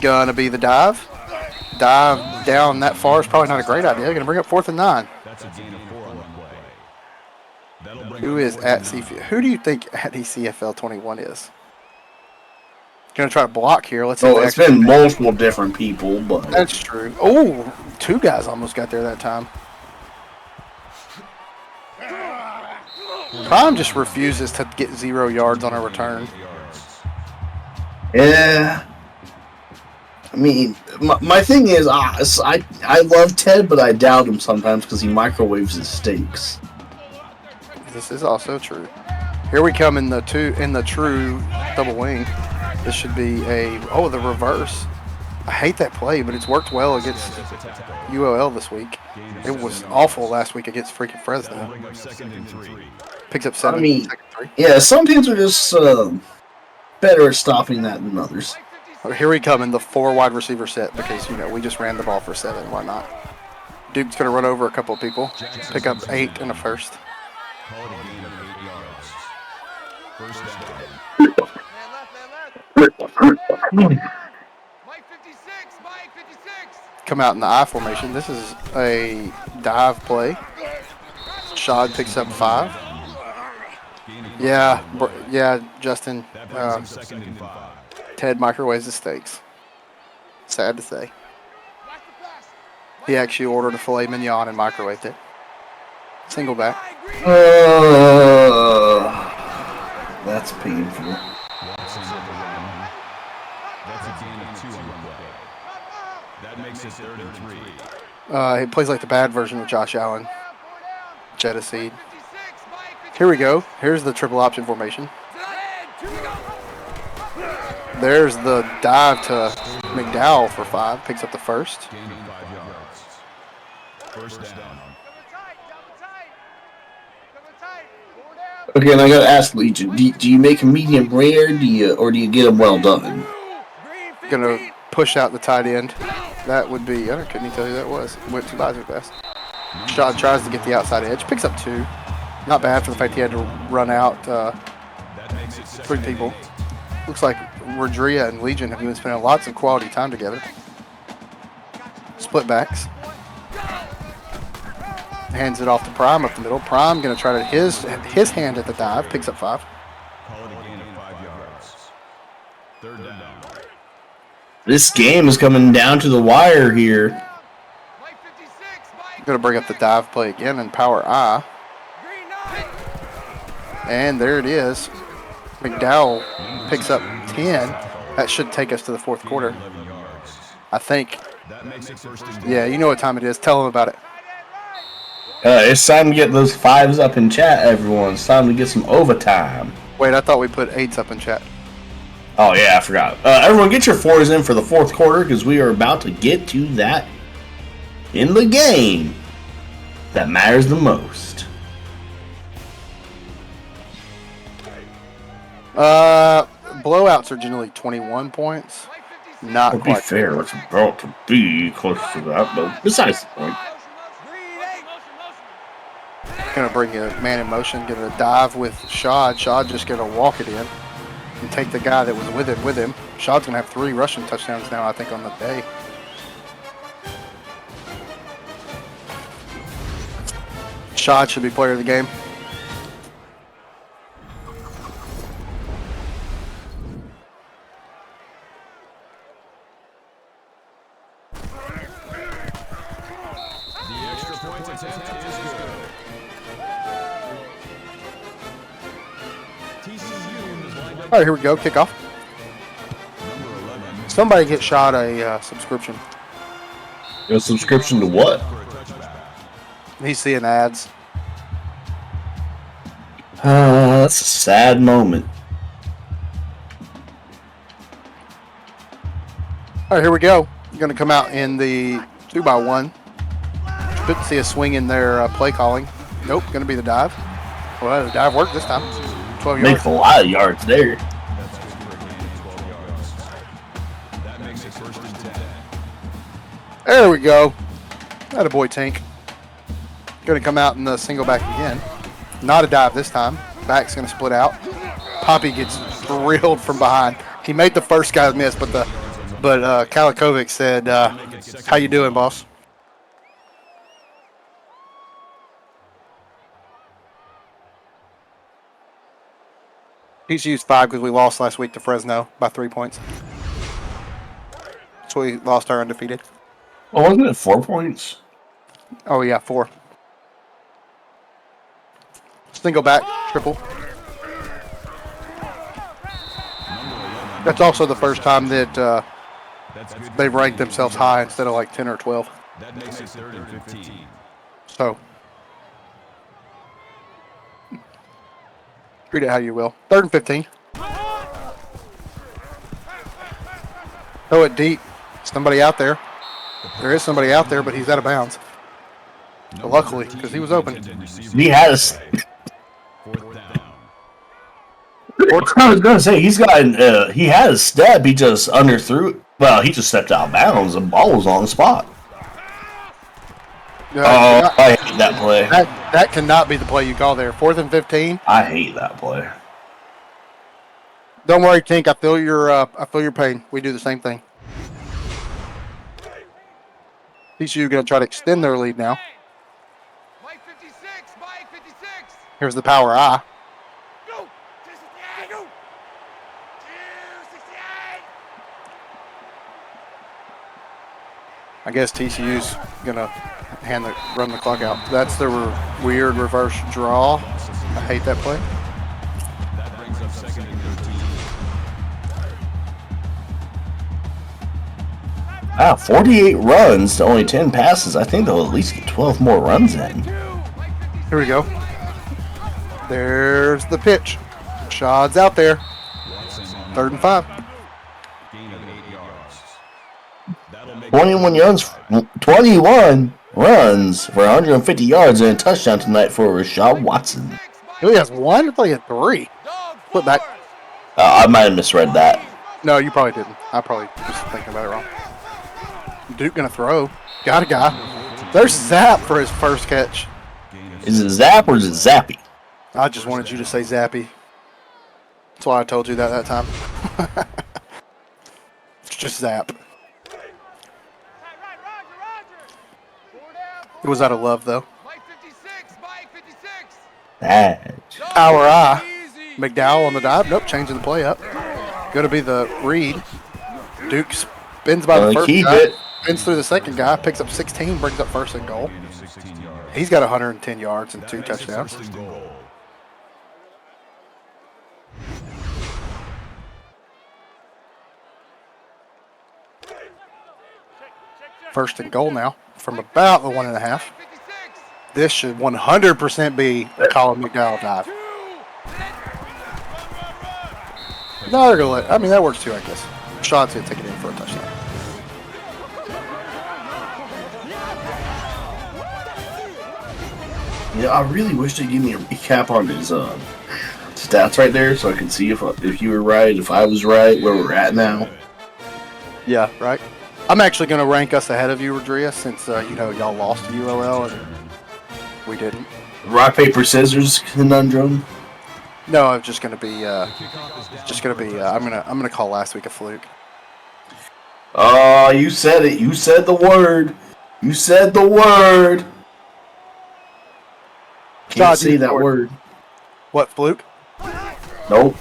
Gonna be the dive. Dive down that far is probably not a great idea. Gonna bring up 4th and 9. That's a gain of 4 on the play. Who is at CFL? Who do you think at ECFL 21 is? Gonna try to block here. Let's see. Oh, it's been multiple different people, but That's true. Oh, 2 guys almost got there that time. Prime just refuses to get 0 yards on a return. yeah. I mean, my thing is, I love Ted, but I doubt him sometimes because he microwaves his steaks. This is also true. Here we come in the true double wing. This should be the reverse. I hate that play, but it's worked well against ULL this week. It was awful last week against freaking Fresno. Picks up 7. I mean, second 3. yeah, some teams are just better at stopping that than others. Here we come in the 4 wide receiver set because, we just ran the ball for 7. Why not? Duke's going to run over a couple of people. Pick up 8 and a first. Mike 56. Come out in the I formation. This is a dive play. Shad picks up 5. Yeah, Justin. Ted microwaves the steaks. Sad to say. He actually ordered a filet mignon and microwaved it. Single back. That's painful. That's a gain of 2 on the play. That makes it 3rd and 3. He plays like the bad version of Josh Allen. Jetta seed. Here we go. Here's the triple option formation. There's the dive to McDowell for 5. Picks up the first. Gain of 5 yards. First down. Okay, and I gotta ask Legion, do you make a medium rare, or do you get them well done? Gonna push out the tight end. That would be, I couldn't even tell you who that was. Went too by too fast. Shot tries to get the outside edge. Picks up 2. Not bad for the fact he had to run out 3 people. Looks like Rodria and Legion have been spending lots of quality time together. Split backs. Hands it off to Prime up the middle. Prime going to try to his hand at the dive. Picks up 5. Call it a gain of 5 yards. Third down. This game is coming down to the wire here. Going to bring up the dive play again in power I. And there it is. McDowell picks up 10. That should take us to the 4th quarter. I think. Yeah, you know what time it is. Tell them about it. It's time to get those 5s up in chat, everyone. It's time to get some overtime. Wait, I thought we put 8s up in chat. Oh, yeah, I forgot. Everyone, get your 4s in for the 4th quarter because we are about to get to that in the game that matters the most. Blowouts are generally 21 points. Not To be quite. fair, it's about to be close to that, but besides the point. Going to bring a man in motion, going to dive with Shad. Shad just going to walk it in and take the guy that was with him. Shad's going to have 3 rushing touchdowns now, I think, on the day. Shad should be player of the game. The extra point attempt is good. TCU is lined up. All right, here we go. Kickoff. Number 11. Somebody get Shad a subscription. A subscription to what? For a touchback. He's seeing ads. That's a sad moment. All right, here we go. You're going to come out in the 2x1. Couldn't see a swing in their play calling. Nope, going to be the dive. Well, the dive worked this time. 12 yards. Makes a lot of yards there. That's good for a gain of 12 yards. That makes it first and 10. There we go. Attaboy Tank. Going to come out in the single back again. Not a dive this time. Back's going to split out. Poppy gets drilled from behind. He made the first guy miss, but Kalikovic said, "How you doing, boss?" TCU's 5 because we lost last week to Fresno by 3 points. So we lost our undefeated. Well, wasn't it 4 points? Oh yeah, 4. Single back, triple. That's also the first time that That's good. they've ranked themselves high instead of like 10 or 12. That makes it third and 15. So treat it how you will. 3rd and 15. Throw it deep. Somebody out there. There is somebody out there, but he's out of bounds. But luckily, because he was open. He has. Fourth down. I was gonna say he had a step. He just underthrew it. Well, he just stepped out of bounds. The ball was on the spot. I hate that play. That cannot be the play you call there. 4th and 15. I hate that play. Don't worry, Tink. I feel your pain. We do the same thing. TCU going to try to extend their lead now. Mike 56, Mike 56. Here's the power I. Go. 268. Go. 268. I guess TCU's going to run the clock out. That's the weird reverse draw. I hate that play. That brings up second and 13. Wow, 48 runs to only 10 passes. I think they'll at least get 12 more runs in. Here we go. There's the pitch. Shad's out there. 3rd and 5. Gain of 8 yards. That'll make 21 runs for 150 yards and a touchdown tonight for Rashad Watson. He only has 1? I thought he had 3. Flip back. I might have misread that. No, you probably didn't. I probably was thinking about it wrong. Duke gonna throw. Got a guy. There's Zap for his first catch. Is it Zap or is it Zappy? I just wanted you to say Zappy. That's why I told you that time. It's just Zap. It was out of love, though. Our eye. McDowell on the dive. Nope, changing the play up. Going to be the read. Duke spins by the first guy. Spins through the second guy. Picks up 16. Brings up 1st and goal. He's got 110 yards and 2 touchdowns. First and goal now from about the 1.5. This should 100% be a Colin McDowell dive. No, they're going to let. I mean, that works too, I guess. Shot's going to take it in for a touchdown. Yeah, I really wish they'd give me a recap on his stats right there so I could see if you were right, if I was right, where we're at now. Yeah, right. I'm actually going to rank us ahead of you, Rodria, since y'all lost to ULL and we didn't. Rock, paper, scissors conundrum. No, it's just going to be. I'm gonna call last week a fluke. Oh, you said it. You said the word. You said the word. Can't say that word. What, fluke? Nope.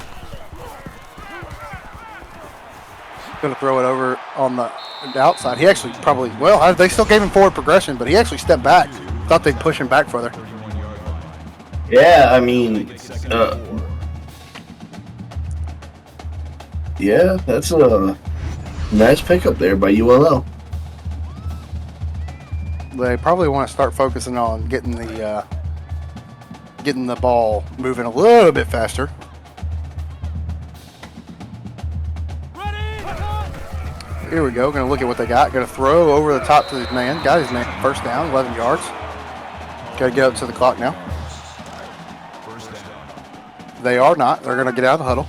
Going to throw it over on the outside. He actually probably, they still gave him forward progression, but he actually stepped back. Thought they'd push him back further. Yeah, I mean, yeah, that's a nice pickup there by ULL. They probably want to start focusing on getting the ball moving a little bit faster. Here we go. Going to look at what they got. Going to throw over the top to his man. Got his man. 1st down, 11 yards. Got to get up to the clock now. They are not. They're going to get out of the huddle.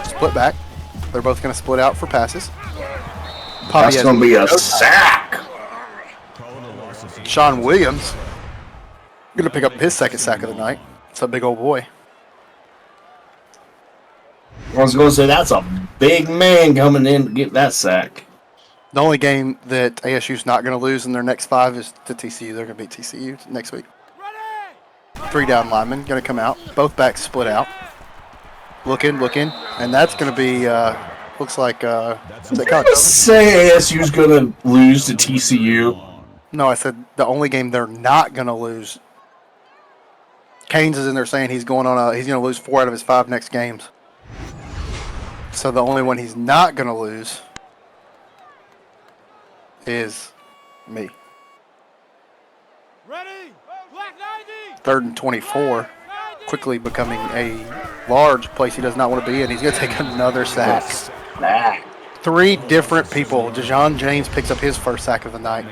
Split back. They're both going to split out for passes. That's going to be a sack. Sean Williams going to pick up his 2nd sack of the night. It's a big old boy. I was going to say, that's a big man coming in to get that sack. The only game that ASU's not going to lose in their next 5 is to TCU. They're going to beat TCU next week. 3 down linemen going to come out. Both backs split out. Looking. And that's going to be, looks like... say ASU's going to lose to TCU. No, I said the only game they're not going to lose. Canes is in there saying he's going to lose 4 out of his 5 next games. So the only one he's not going to lose is me. Ready? Black 90. 3rd and 24. Quickly becoming a large place he does not want to be in. He's going to take another sack. 3 different people. Dejon James picks up his 1st sack of the night.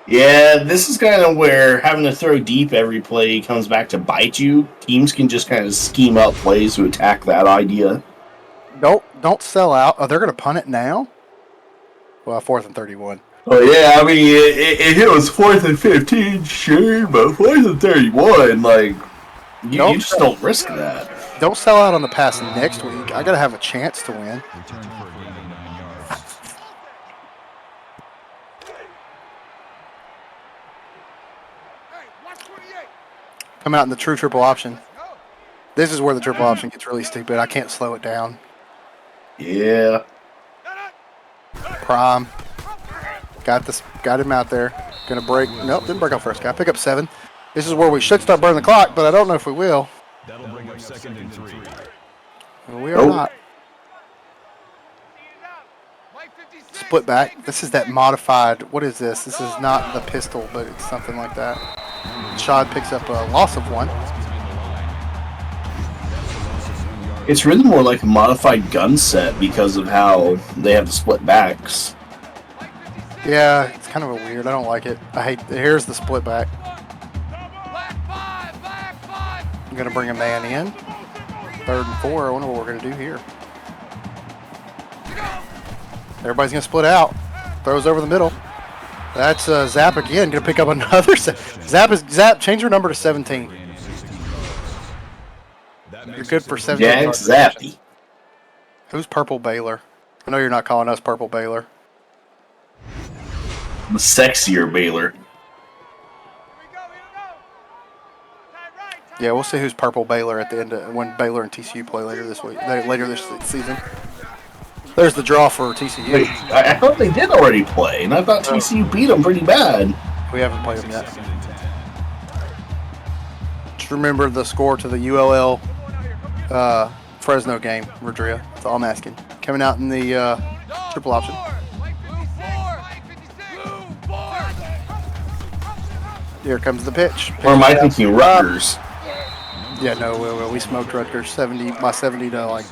Yeah, this is kind of where having to throw deep every play comes back to bite you. Teams can just kind of scheme up plays to attack that idea. Don't sell out. Oh, they're going to punt it now? Well, 4th and 31. Oh, yeah, I mean, if it was 4th and 15, sure, but 4th and 31, like, you just don't risk that. Don't sell out on the pass next week. I got to have a chance to win. Come out in the true triple option. This is where the triple option gets really stupid. I can't slow it down. Yeah. Prime. Got him out there. Gonna break. Nope, didn't break out first guy. Pick up 7. This is where we should start burning the clock, but I don't know if we will. That'll bring up 2nd and 3. We are not. split back. This is that modified. What is this? This is not the pistol, but it's something like that. Shad picks up a loss of 1. It's really more like a modified gun set because of how they have the split backs. Yeah, it's kind of a weird. I don't like it. I hate. Here's the split back. I'm gonna bring a man in. 3rd and 4. I wonder what we're gonna do here. Everybody's gonna split out. Throws over the middle. That's Zap again. Gonna pick up another. Zap. Change your number to 17. You're good for 17. Yeah, it's Zappy. Who's Purple Baylor? I know you're not calling us Purple Baylor. The sexier Baylor. Yeah, we'll see who's Purple Baylor at the end of when Baylor and TCU play later this week. Later this season. There's the draw for TCU. Wait, I thought they did already play, and I thought TCU beat them pretty bad. We haven't played them yet. Just remember the score to the ULL Fresno game, Rodria. That's all I'm asking. Coming out in the triple option. Here comes the pitch. Or am I thinking Rutgers? Yeah, no, we smoked Rutgers 70 to like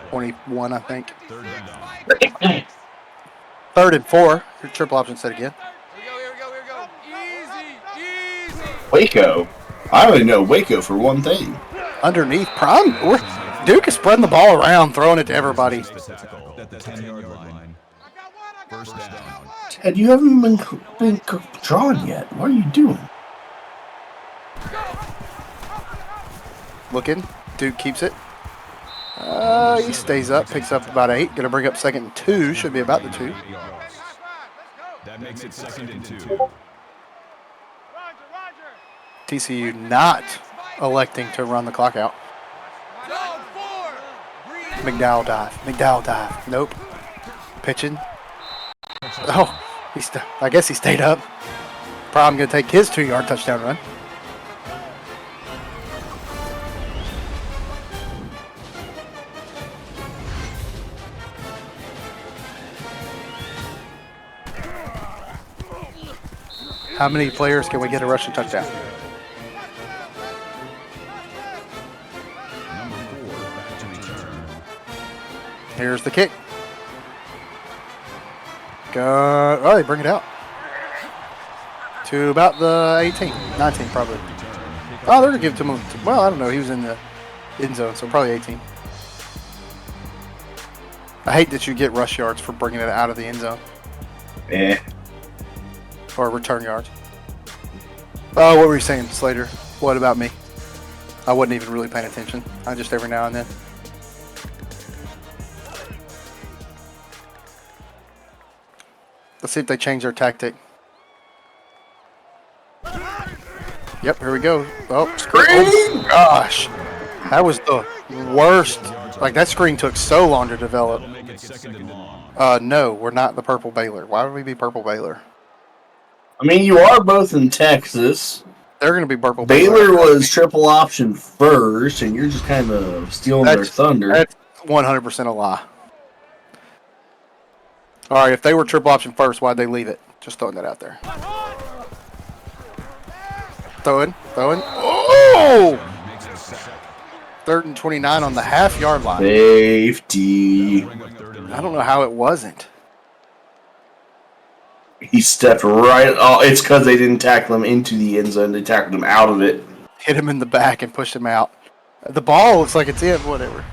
21, I think. 3rd and 4. Your triple option set again. Here we go. Easy. Waco. I only know Waco for one thing. Underneath Prime. Duke is spreading the ball around, throwing it to everybody. At the 10-yard line. First down. Ted, you haven't been drawn yet. What are you doing? Looking. Duke keeps it. He stays up, picks up about 8. Going to bring up 2nd and 2. Should be about the 2. That makes it 2nd and 2. TCU not electing to run the clock out. McDowell dive. Nope. Pitching. Oh, I guess he stayed up. Probably going to take his 2-yard touchdown run. How many players can we get a rushing touchdown? Here's the kick. Go. Oh, they bring it out. To about the 18, 19 probably. Oh, they're going to give it to him. Well, I don't know. He was in the end zone, so probably 18. I hate that you get rush yards for bringing it out of the end zone. Or return yards. Oh, what were you saying, Slater? What about me? I wasn't even really paying attention. I just every now and then. Let's see if they change their tactic. Yep, here we go. Oh, screen! Oh, gosh. That was the worst. Like, that screen took so long to develop. No, we're not the Purple Baylor. Why would we be Purple Baylor? I mean, you are both in Texas. They're going to be Purple Baylor was triple option first, and you're just kind of stealing their thunder. That's 100% a lie. All right, if they were triple option first, why'd they leave it? Just throwing that out there. Throwing. Oh! 3rd and 29 on the half-yard line. Safety. I don't know how it wasn't. He stepped right. Oh, it's because they didn't tackle him into the end zone. They tackled him out of it. Hit him in the back and pushed him out. The ball looks like it's in. Whatever.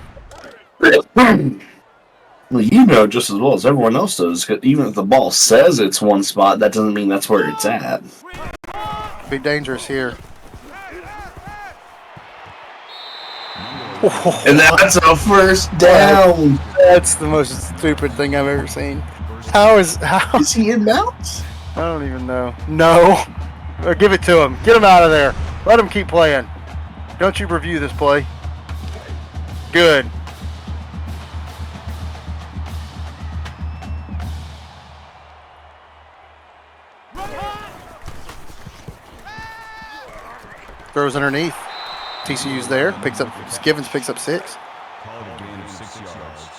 Well, you know just as well as everyone else does. Even if the ball says it's one spot, that doesn't mean that's where it's at. Be dangerous here. And that's a first down. That's the most stupid thing I've ever seen. How is he in bounds? I don't even know. No. Or give it to him. Get him out of there. Let him keep playing. Don't you review this play. Good. Throws underneath. TCU's there. Givens picks up 6. Call it a gain of 6 yards.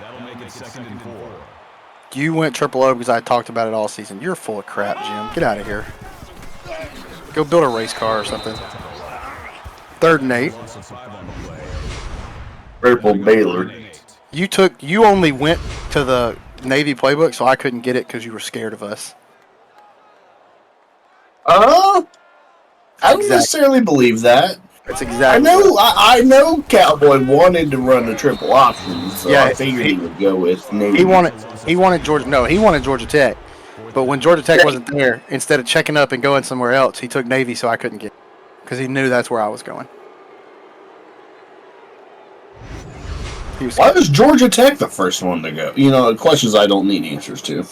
That'll make it 2nd and 4. You went triple O because I talked about it all season. You're full of crap, Jim. Get out of here. Go build a race car or something. 3rd and 8. Purple Baylor. You only went to the Navy playbook, so I couldn't get it because you were scared of us. I don't necessarily believe that. That's exactly. I know Cowboy wanted to run the triple option, so Yeah, I figured he would go with Navy. He wanted Georgia Tech. But when Georgia Tech wasn't there, instead of checking up and going somewhere else, he took Navy, so I couldn't get it because he knew that's where I was going. Why was Georgia Tech the first one to go? You know, questions I don't need answers to.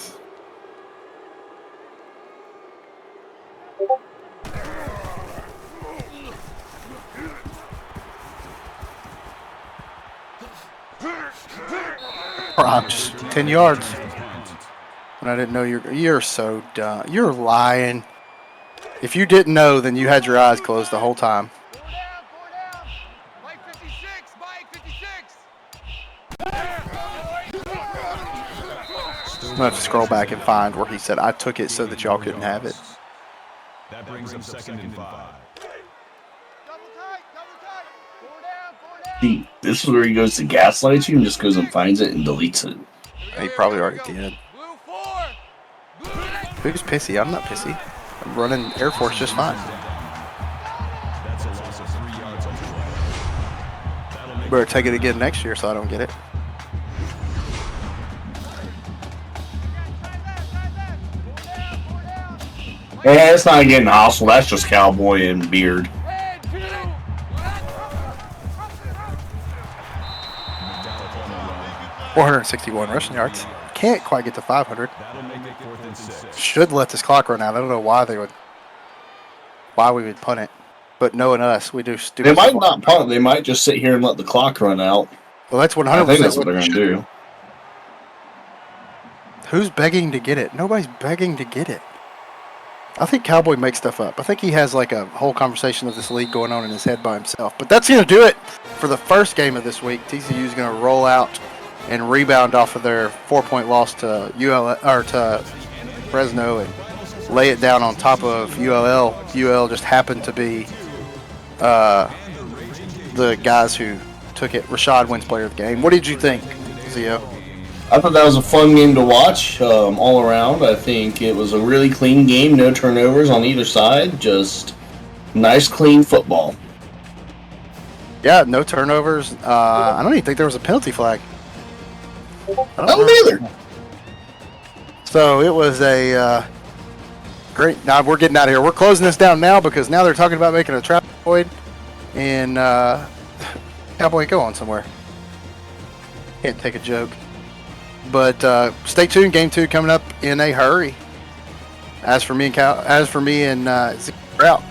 I'm just 10 yards. And I didn't know you're so dumb. You're lying. If you didn't know, then you had your eyes closed the whole time. 4 down. Mike 56, Mike 56. I'm going to have to scroll back and find where he said, I took it so that y'all couldn't have it. That brings him 2nd and 5. Double tight. 4 down. See, this is where he goes to gaslight you and just goes and finds it and deletes it. He probably already did. Blue 4. Who's pissy? I'm not pissy. I'm running Air Force just fine. That's a loss of 3 yards on the play. That'll make Better take it again next year so I don't get it. Yeah, it's not getting hostile. That's just Cowboy and Beard. 461 rushing yards. Can't quite get to 500. that'll make it 4th and 6. Should let this clock run out. I don't know why we would punt it. But knowing us, we do stupid They might stuff. not punt. They might just sit here and let the clock run out. Well, that's 100%. I think that's what they're going to do. Who's begging to get it? Nobody's begging to get it. I think Cowboy makes stuff up. I think he has like a whole conversation of this league going on in his head by himself. But that's going to do it for the first game of this week. TCU is going to roll out and rebound off of their 4-point loss to to Fresno and lay it down on top of ULL. UL just happened to be the guys who took it. Rashad wins player of the game. What did you think, Zio? I thought that was a fun game to watch all around. I think it was a really clean game. No turnovers on either side. Just nice, clean football. Yeah, no turnovers. I don't even think there was a penalty flag. I don't either. So it was a great. Now we're getting out of here. We're closing this down now because now they're talking about making a trap void, and Cowboy, go on somewhere. Can't take a joke. But stay tuned. Game 2 coming up in a hurry. As for me and Zeke, we're out.